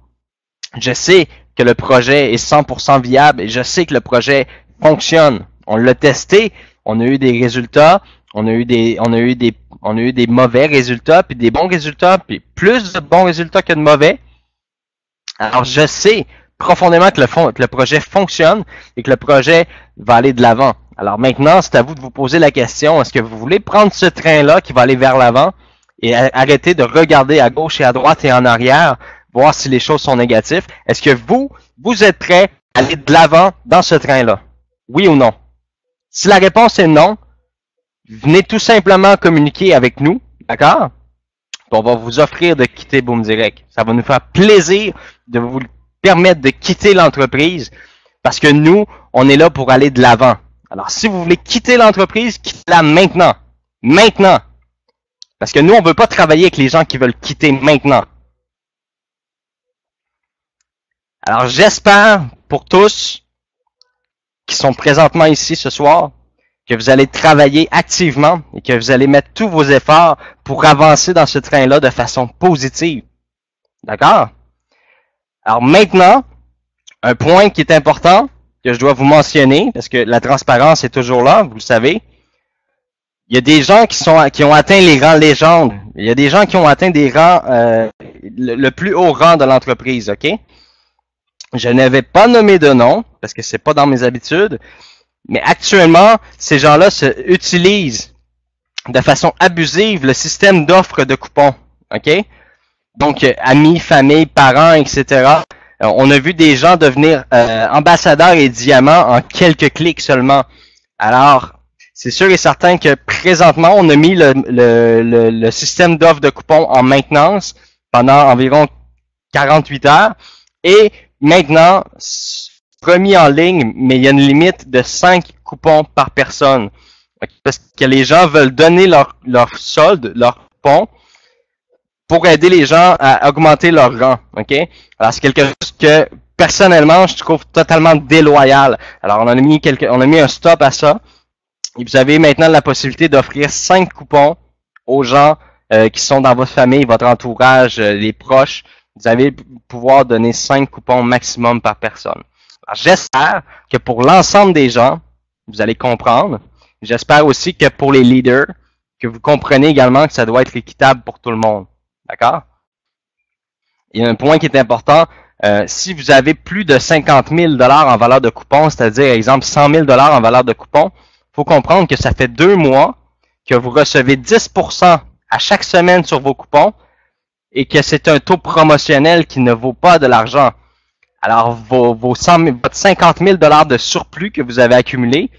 je sais que le projet est 100% viable et je sais que le projet fonctionne. On l'a testé, on a eu des résultats, on a eu des mauvais résultats, puis des bons résultats, puis plus de bons résultats que de mauvais. Alors, je sais profondément que le projet fonctionne et que le projet va aller de l'avant. Alors maintenant, c'est à vous de vous poser la question, est-ce que vous voulez prendre ce train-là qui va aller vers l'avant et arrêter de regarder à gauche et à droite et en arrière, voir si les choses sont négatives? Est-ce que vous êtes prêt à aller de l'avant dans ce train-là? Oui ou non? Si la réponse est non, venez tout simplement communiquer avec nous, d'accord? On va vous offrir de quitter Boom Direct. Ça va nous faire plaisir de vous permettre de quitter l'entreprise parce que nous, on est là pour aller de l'avant. Alors, si vous voulez quitter l'entreprise, quittez-la maintenant. Maintenant. Parce que nous, on ne veut pas travailler avec les gens qui veulent quitter maintenant. Alors, j'espère pour tous qui sont présentement ici ce soir que vous allez travailler activement et que vous allez mettre tous vos efforts pour avancer dans ce train-là de façon positive. D'accord? Alors maintenant, un point qui est important, que je dois vous mentionner, parce que la transparence est toujours là, vous le savez. Il y a des gens qui ont atteint les rangs légendes. Il y a des gens qui ont atteint des rangs, le plus haut rang de l'entreprise, OK? Je n'avais pas nommé de nom, parce que c'est pas dans mes habitudes, mais actuellement, ces gens-là utilisent de façon abusive le système d'offre de coupons, OK? Donc, amis, famille, parents, etc. On a vu des gens devenir ambassadeurs et diamants en quelques clics seulement. Alors, c'est sûr et certain que présentement, on a mis le système d'offre de coupons en maintenance pendant environ 48 heures. Et maintenant, remis en ligne, mais il y a une limite de 5 coupons par personne. Parce que les gens veulent donner leur solde, leur coupon, pour aider les gens à augmenter leur rang, OK? Alors, c'est quelque chose que, personnellement, je trouve totalement déloyal. Alors, on a mis un stop à ça. Et vous avez maintenant la possibilité d'offrir 5 coupons aux gens qui sont dans votre famille, votre entourage, les proches. Vous allez pouvoir donner 5 coupons maximum par personne. Alors, j'espère que pour l'ensemble des gens, vous allez comprendre. J'espère aussi que pour les leaders, que vous comprenez également que ça doit être équitable pour tout le monde. D'accord? Il y a un point qui est important. Si vous avez plus de 50 000 $ en valeur de coupons, c'est-à-dire, exemple, 100 000 $ en valeur de coupons, il faut comprendre que ça fait 2 mois que vous recevez 10% à chaque semaine sur vos coupons et que c'est un taux promotionnel qui ne vaut pas de l'argent. Alors, votre 50 000 $ de surplus que vous avez accumulé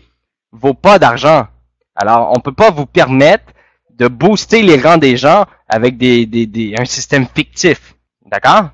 vaut pas d'argent. Alors, on ne peut pas vous permettre de booster les rangs des gens avec un système fictif. D'accord?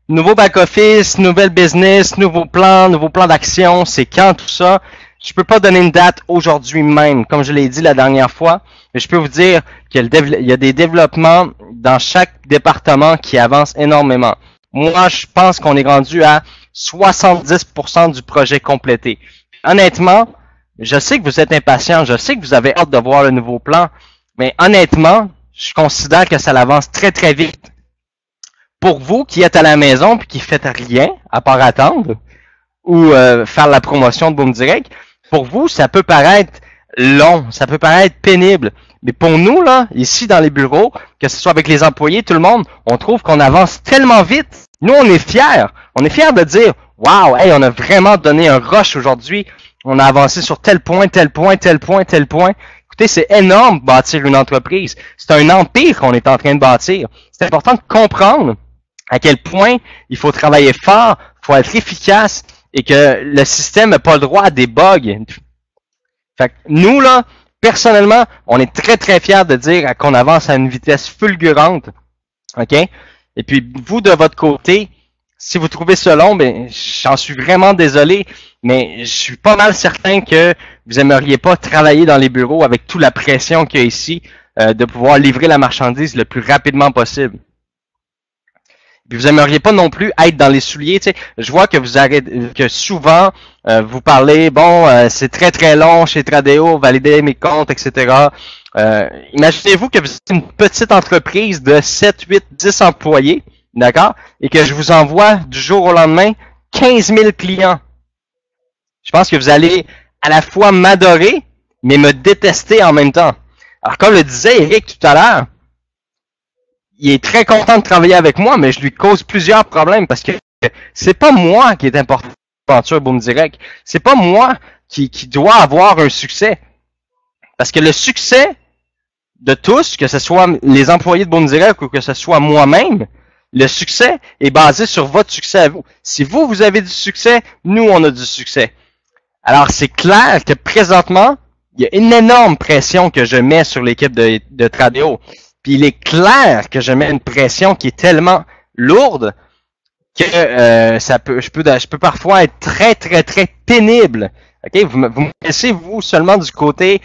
Nouveau back-office, nouvelle business, nouveau plan d'action, c'est quand tout ça? Je peux pas donner une date aujourd'hui même, comme je l'ai dit la dernière fois, mais je peux vous dire qu'il y a des développements dans chaque département qui avancent énormément. Moi, je pense qu'on est rendu à 70% du projet complété. Honnêtement,
je sais que vous êtes impatient, je sais que vous avez hâte de voir le nouveau plan, mais honnêtement, je considère que ça avance très très vite. Pour vous qui êtes à la maison puis qui faites rien à part attendre ou faire la promotion de Boom Direct, pour vous, ça peut paraître long, ça peut paraître pénible. Mais pour nous, là, ici dans les bureaux, que ce soit avec les employés, tout le monde, on trouve qu'on avance tellement vite. Nous, on est fiers. On est fiers de dire, wow, hey, on a vraiment donné un rush aujourd'hui. On a avancé sur tel point, tel point, tel point, tel point. Écoutez, c'est énorme bâtir une entreprise. C'est un empire qu'on est en train de bâtir. C'est important de comprendre à quel point il faut travailler fort, il faut être efficace et que le système n'a pas le droit à des bugs. Fait que nous, là, personnellement, on est très, très fiers de dire qu'on avance à une vitesse fulgurante. OK? Et puis, vous, de votre côté, si vous trouvez ça long, ben, j'en suis vraiment désolé, mais je suis pas mal certain que vous aimeriez pas travailler dans les bureaux avec toute la pression qu'il y a ici, de pouvoir livrer la marchandise le plus rapidement possible. Puis vous aimeriez pas non plus être dans les souliers, tu sais. Je vois que vous arrêtez, que souvent vous parlez, bon, c'est très très long chez Tradeo, valider mes comptes, etc. Imaginez-vous que vous êtes une petite entreprise de 7, 8, 10 employés, d'accord, et que je vous envoie du jour au lendemain 15 000 clients. Je pense que vous allez à la fois m'adorer, mais me détester en même temps. Alors comme le disait Eric tout à l'heure, il est très content de travailler avec moi, mais je lui cause plusieurs problèmes parce que c'est pas moi qui est important dans l'aventure Boom Direct. C'est pas moi qui doit avoir un succès. Parce que le succès de tous, que ce soit les employés de Boom Direct ou que ce soit moi-même, le succès est basé sur votre succès à vous. Si vous avez du succès, nous, on a du succès. Alors, c'est clair que présentement, il y a une énorme pression que je mets sur l'équipe de Tradeo. Puis il est clair que je mets une pression qui est tellement lourde que je peux parfois être très très très pénible. Ok, vous me laissez vous seulement du côté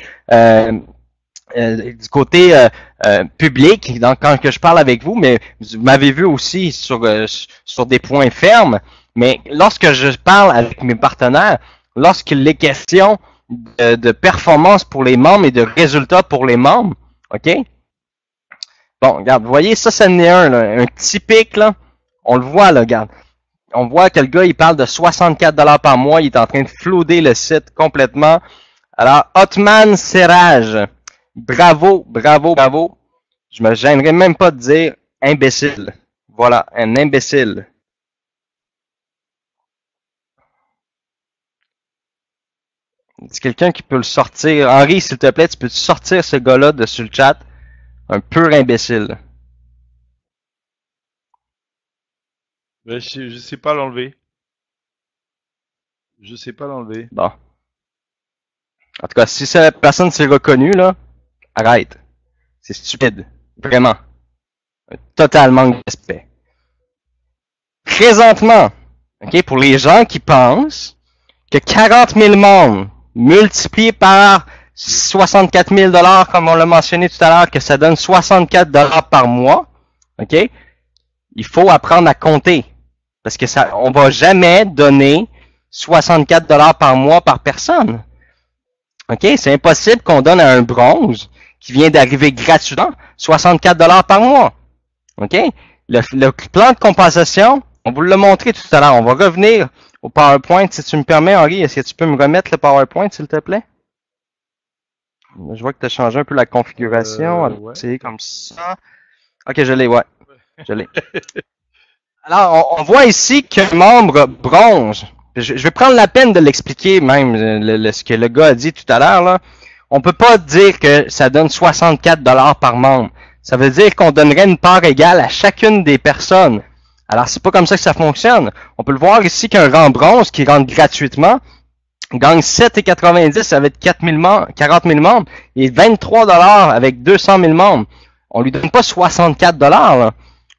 public, donc quand que je parle avec vous, mais vous m'avez vu aussi sur des points fermes. Mais lorsque je parle avec mes partenaires, lorsqu'il est question de performance pour les membres et de résultats pour les membres, ok. Bon, regarde, vous voyez, ça, c'en est un typique, là. On le voit, là, regarde. On voit que le gars, il parle de 64$ par mois. Il est en train de flouder le site complètement. Alors, Hotman Serrage. Bravo, bravo, bravo. Je me gênerais même pas de dire imbécile. Voilà, un imbécile. C'est quelqu'un qui peut le sortir. Henri, s'il te plaît, tu peux sortir ce gars-là de sur le chat? Un pur imbécile.
Ben, je sais pas l'enlever. Je sais pas l'enlever.
Bon. En tout cas, si cette personne s'est reconnue, là, arrête. C'est stupide. Vraiment. Un total manque de respect. Présentement, ok, pour les gens qui pensent que 40 000 membres multipliés par 64 000 $, comme on l'a mentionné tout à l'heure, que ça donne 64 $ par mois, ok? Il faut apprendre à compter. Parce que ça, on va jamais donner 64 $ par mois par personne. Ok? C'est impossible qu'on donne à un bronze qui vient d'arriver gratuitement 64 $ par mois. Ok? Le plan de compensation, on vous l'a montré tout à l'heure. On va revenir au PowerPoint. Si tu me permets, Henri, est-ce que tu peux me remettre le PowerPoint, s'il te plaît? Je vois que tu as changé un peu la configuration.
Ouais.
C'est comme ça. Ok, je l'ai, ouais. Je l'ai. Alors, on voit ici qu'un membre bronze, je vais prendre la peine de l'expliquer même, ce que le gars a dit tout à l'heure, là. On peut pas dire que ça donne 64 $ par membre. Ça veut dire qu'on donnerait une part égale à chacune des personnes. Alors, c'est pas comme ça que ça fonctionne. On peut le voir ici qu'un rang bronze qui rentre gratuitement gagne 7,90 avec 40 000 membres et 23 $ avec 200 000 membres. On lui donne pas 64 $. Là.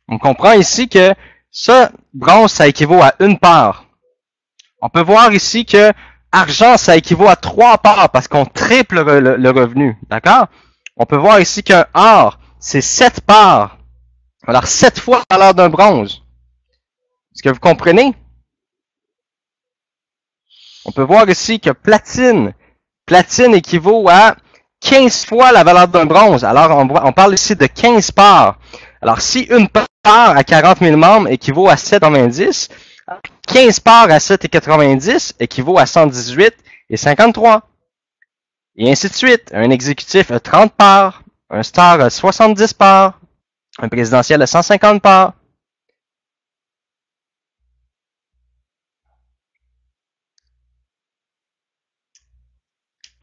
On comprend ici que ça, bronze, ça équivaut à une part. On peut voir ici que argent, ça équivaut à 3 parts parce qu'on triple le revenu. D'accord? On peut voir ici qu'un or, c'est 7 parts. Alors, 7 fois la valeur d'un bronze. Est-ce que vous comprenez? On peut voir ici que platine, Platine équivaut à 15 fois la valeur d'un bronze. Alors, on parle ici de 15 parts. Alors, si une part à 40 000 membres équivaut à 7,90, 15 parts à 7,90 équivaut à 118,53. Et ainsi de suite. Un exécutif a 30 parts, un star a 70 parts, un présidentiel a 150 parts.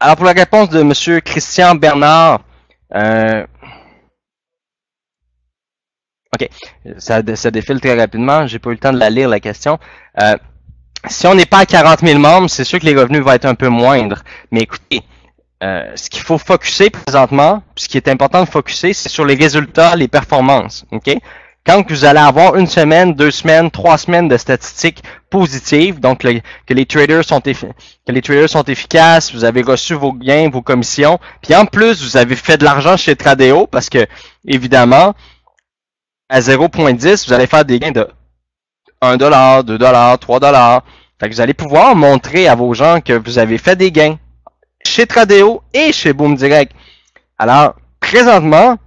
Alors, pour la réponse de M. Christian Bernard, OK, ça défile très rapidement, j'ai pas eu le temps de la lire, la question. Si on n'est pas à 40 000 membres, c'est sûr que les revenus vont être un peu moindres. Mais écoutez, ce qu'il faut focuser présentement, ce qui est important de focuser, c'est sur les résultats, les performances. OK? Quand vous allez avoir une semaine, 2 semaines, 3 semaines de statistiques positives, donc que les traders sont efficaces, vous avez reçu vos gains, vos commissions, puis en plus, vous avez fait de l'argent chez Tradeo, parce que, évidemment, à 0.10, vous allez faire des gains de $1, $2, $3. Fait que vous allez pouvoir montrer à vos gens que vous avez fait des gains chez Tradeo et chez Boom Direct. Alors, présentement,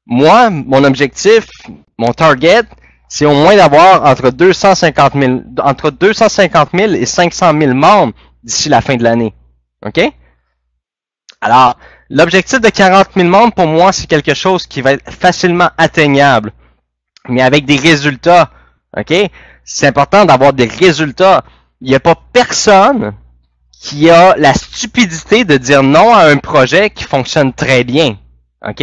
moi, mon objectif, mon target, c'est au moins d'avoir entre 250 000 et 500 000 membres d'ici la fin de l'année. OK? Alors, l'objectif de 40 000 membres, pour moi, c'est quelque chose qui va être facilement atteignable, mais avec des résultats. OK? C'est important d'avoir des résultats. Il n'y a pas personne qui a la stupidité de dire non à un projet qui fonctionne très bien. OK?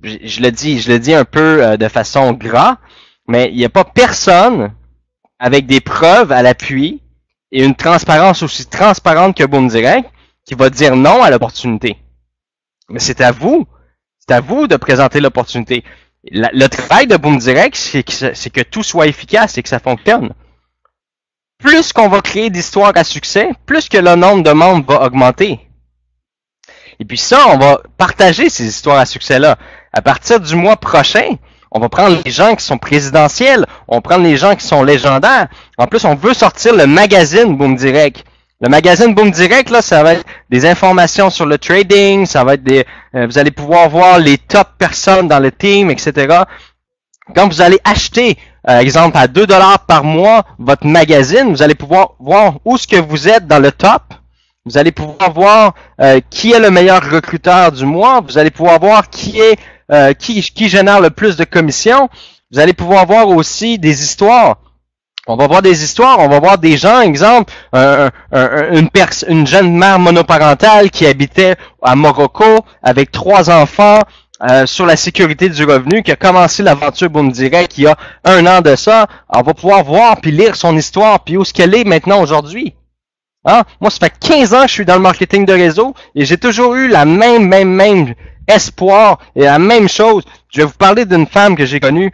Je le dis un peu de façon gras, mais il n'y a pas personne avec des preuves à l'appui et une transparence aussi transparente que Boom Direct qui va dire non à l'opportunité. Mais c'est à vous de présenter l'opportunité. Le travail de Boom Direct, c'est que tout soit efficace et que ça fonctionne. Plus qu'on va créer d'histoires à succès, plus que le nombre de membres va augmenter. Et puis ça, on va partager ces histoires à succès-là. À partir du mois prochain, on va prendre les gens qui sont présidentiels, on va prendre les gens qui sont légendaires. En plus, on veut sortir le magazine Boom Direct. Le magazine Boom Direct, là, ça va être des informations sur le trading, ça va être vous allez pouvoir voir les top personnes dans le team, etc. Quand vous allez acheter, exemple, à 2 $ par mois, votre magazine, vous allez pouvoir voir où est-ce que vous êtes dans le top. Vous allez pouvoir voir qui est le meilleur recruteur du mois. Vous allez pouvoir voir qui génère le plus de commissions. Vous allez pouvoir voir aussi des histoires. On va voir des histoires, on va voir des gens, exemple, une jeune mère monoparentale qui habitait à Morocco avec 3 enfants sur la sécurité du revenu, qui a commencé l'aventure Boom Direct il y a 1 an de ça. On va pouvoir voir puis lire son histoire, puis où est-ce qu'elle est maintenant aujourd'hui. Hein? Moi, ça fait 15 ans que je suis dans le marketing de réseau et j'ai toujours eu la même espoir et la même chose. Je vais vous parler d'une femme que j'ai connue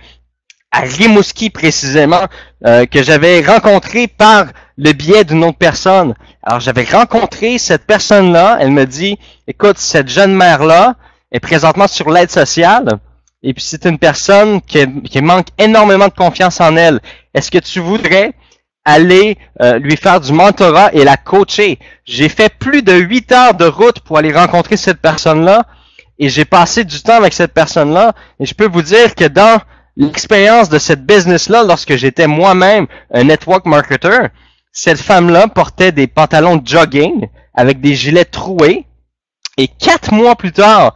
à Rimouski précisément, que j'avais rencontrée par le biais d'une autre personne. Alors, j'avais rencontré cette personne-là, elle me dit, écoute, cette jeune mère-là est présentement sur l'aide sociale, et puis c'est une personne qui manque énormément de confiance en elle. Est-ce que tu voudrais aller lui faire du mentorat et la coacher? J'ai fait plus de 8 heures de route pour aller rencontrer cette personne-là, et j'ai passé du temps avec cette personne-là, et je peux vous dire que dans l'expérience de cette business-là, lorsque j'étais moi-même un network marketer, cette femme-là portait des pantalons de jogging avec des gilets troués. Et 4 mois plus tard,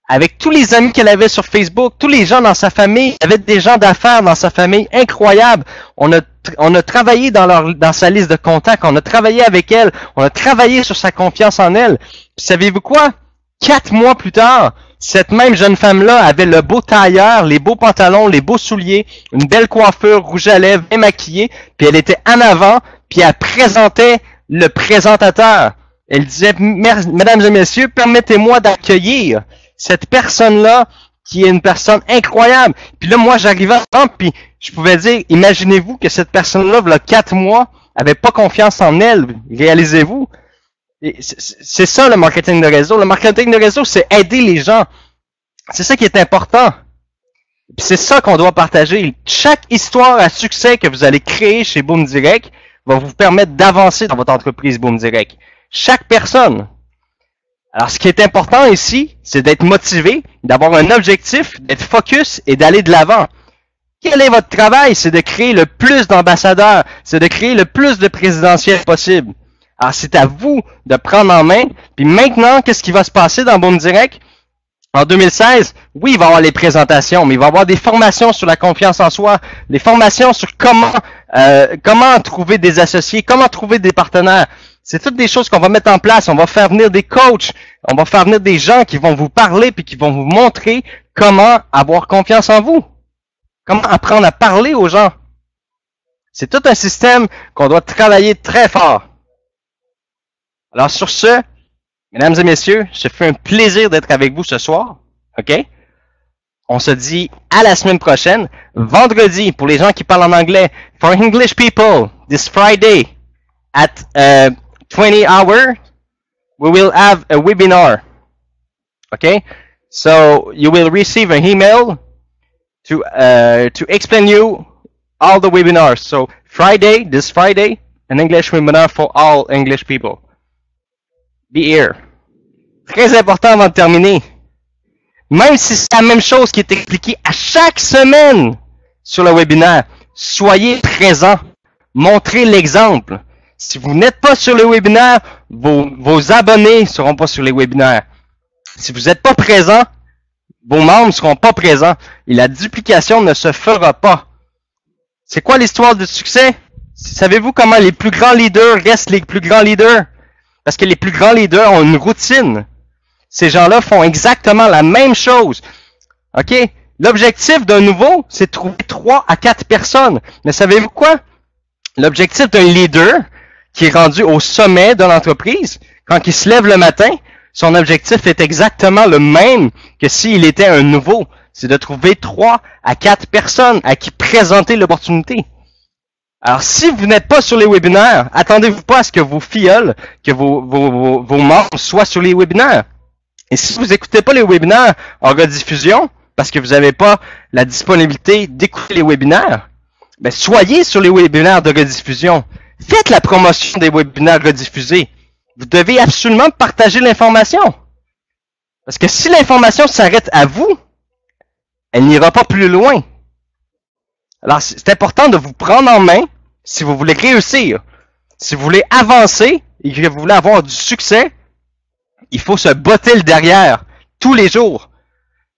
avec tous les amis qu'elle avait sur Facebook, tous les gens dans sa famille, il y avait des gens d'affaires dans sa famille incroyables. On a travaillé dans sa liste de contacts, on a travaillé avec elle, on a travaillé sur sa confiance en elle. Puis savez-vous quoi? 4 mois plus tard, cette même jeune femme-là avait le beau tailleur, les beaux pantalons, les beaux souliers, une belle coiffure, rouge à lèvres, bien maquillée, puis elle était en avant, puis elle présentait le présentateur. Elle disait, mesdames et messieurs, permettez-moi d'accueillir cette personne-là qui est une personne incroyable. Puis là, moi, j'arrivais en puis je pouvais dire, imaginez-vous que cette personne-là, il y a 4 mois, avait pas confiance en elle. Réalisez-vous? C'est ça le marketing de réseau. Le marketing de réseau, c'est aider les gens. C'est ça qui est important. Puis c'est ça qu'on doit partager. Chaque histoire à succès que vous allez créer chez Boom Direct va vous permettre d'avancer dans votre entreprise Boom Direct. Chaque personne. Alors, ce qui est important ici, c'est d'être motivé, d'avoir un objectif, d'être focus et d'aller de l'avant. Quel est votre travail? C'est de créer le plus d'ambassadeurs, c'est de créer le plus de présidentiels possible. Alors, c'est à vous de prendre en main. Puis maintenant, qu'est-ce qui va se passer dans Boom Direct? En 2016, oui, il va y avoir les présentations, mais il va y avoir des formations sur la confiance en soi, des formations sur comment trouver des associés, comment trouver des partenaires. C'est toutes des choses qu'on va mettre en place. On va faire venir des coachs, on va faire venir des gens qui vont vous parler puis qui vont vous montrer comment avoir confiance en vous. Comment apprendre à parler aux gens. C'est tout un système qu'on doit travailler très fort. Alors sur ce, mesdames et messieurs, ça fait un plaisir d'être avec vous ce soir. OK? On se dit à la semaine prochaine. Vendredi, pour les gens qui parlent en anglais, for English people, this Friday at 20 hours, we will have a webinar. Okay? So you will receive an email to explain you all the webinars. So Friday, this Friday, an English webinar for all English people. Be here. Très important avant de terminer. Même si c'est la même chose qui est expliquée à chaque semaine sur le webinaire, soyez présents. Montrez l'exemple. Si vous n'êtes pas sur le webinaire, vos abonnés ne seront pas sur les webinaires. Si vous n'êtes pas présent, vos membres ne seront pas présents et la duplication ne se fera pas. C'est quoi l'histoire du succès? Savez-vous comment les plus grands leaders restent les plus grands leaders? Parce que les plus grands leaders ont une routine. Ces gens-là font exactement la même chose. OK? L'objectif d'un nouveau, c'est de trouver 3 à 4 personnes. Mais savez-vous quoi? L'objectif d'un leader qui est rendu au sommet de l'entreprise, quand il se lève le matin, son objectif est exactement le même que s'il était un nouveau. C'est de trouver 3 à 4 personnes à qui présenter l'opportunité. Alors, si vous n'êtes pas sur les webinaires, attendez-vous pas à ce que vos filleuls, que vos membres soient sur les webinaires. Et si vous n'écoutez pas les webinaires en rediffusion, parce que vous n'avez pas la disponibilité d'écouter les webinaires, ben soyez sur les webinaires de rediffusion. Faites la promotion des webinaires rediffusés. Vous devez absolument partager l'information. Parce que si l'information s'arrête à vous, elle n'ira pas plus loin. Alors, c'est important de vous prendre en main si vous voulez réussir. Si vous voulez avancer et que vous voulez avoir du succès, il faut se botter le derrière tous les jours.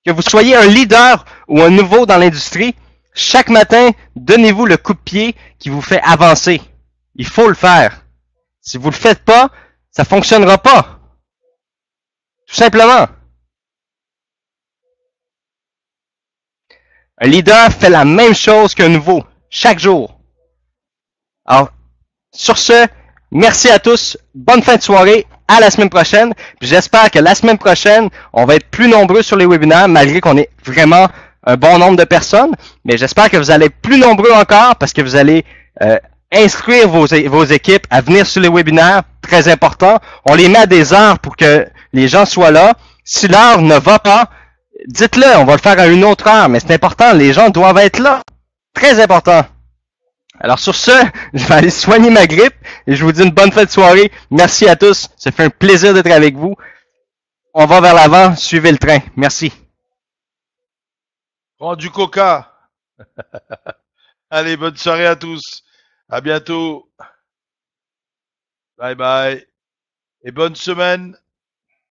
Que vous soyez un leader ou un nouveau dans l'industrie, chaque matin, donnez-vous le coup de pied qui vous fait avancer. Il faut le faire. Si vous ne le faites pas, ça ne fonctionnera pas. Tout simplement. Un leader fait la même chose qu'un nouveau, chaque jour. Alors, sur ce, merci à tous. Bonne fin de soirée. À la semaine prochaine. Puis j'espère que la semaine prochaine, on va être plus nombreux sur les webinaires, malgré qu'on ait vraiment un bon nombre de personnes. Mais j'espère que vous allez être plus nombreux encore parce que vous allez instruire vos équipes à venir sur les webinaires. Très important. On les met à des heures pour que les gens soient là. Si l'heure ne va pas, dites-le, on va le faire à une autre heure. Mais c'est important, les gens doivent être là. Très important. Alors sur ce, je vais aller soigner ma grippe et je vous dis une bonne fin de soirée. Merci à tous. Ça fait un plaisir d'être avec vous. On va vers l'avant. Suivez le train. Merci.
Prends du coca. Allez, bonne soirée à tous. À bientôt. Bye bye. Et bonne semaine.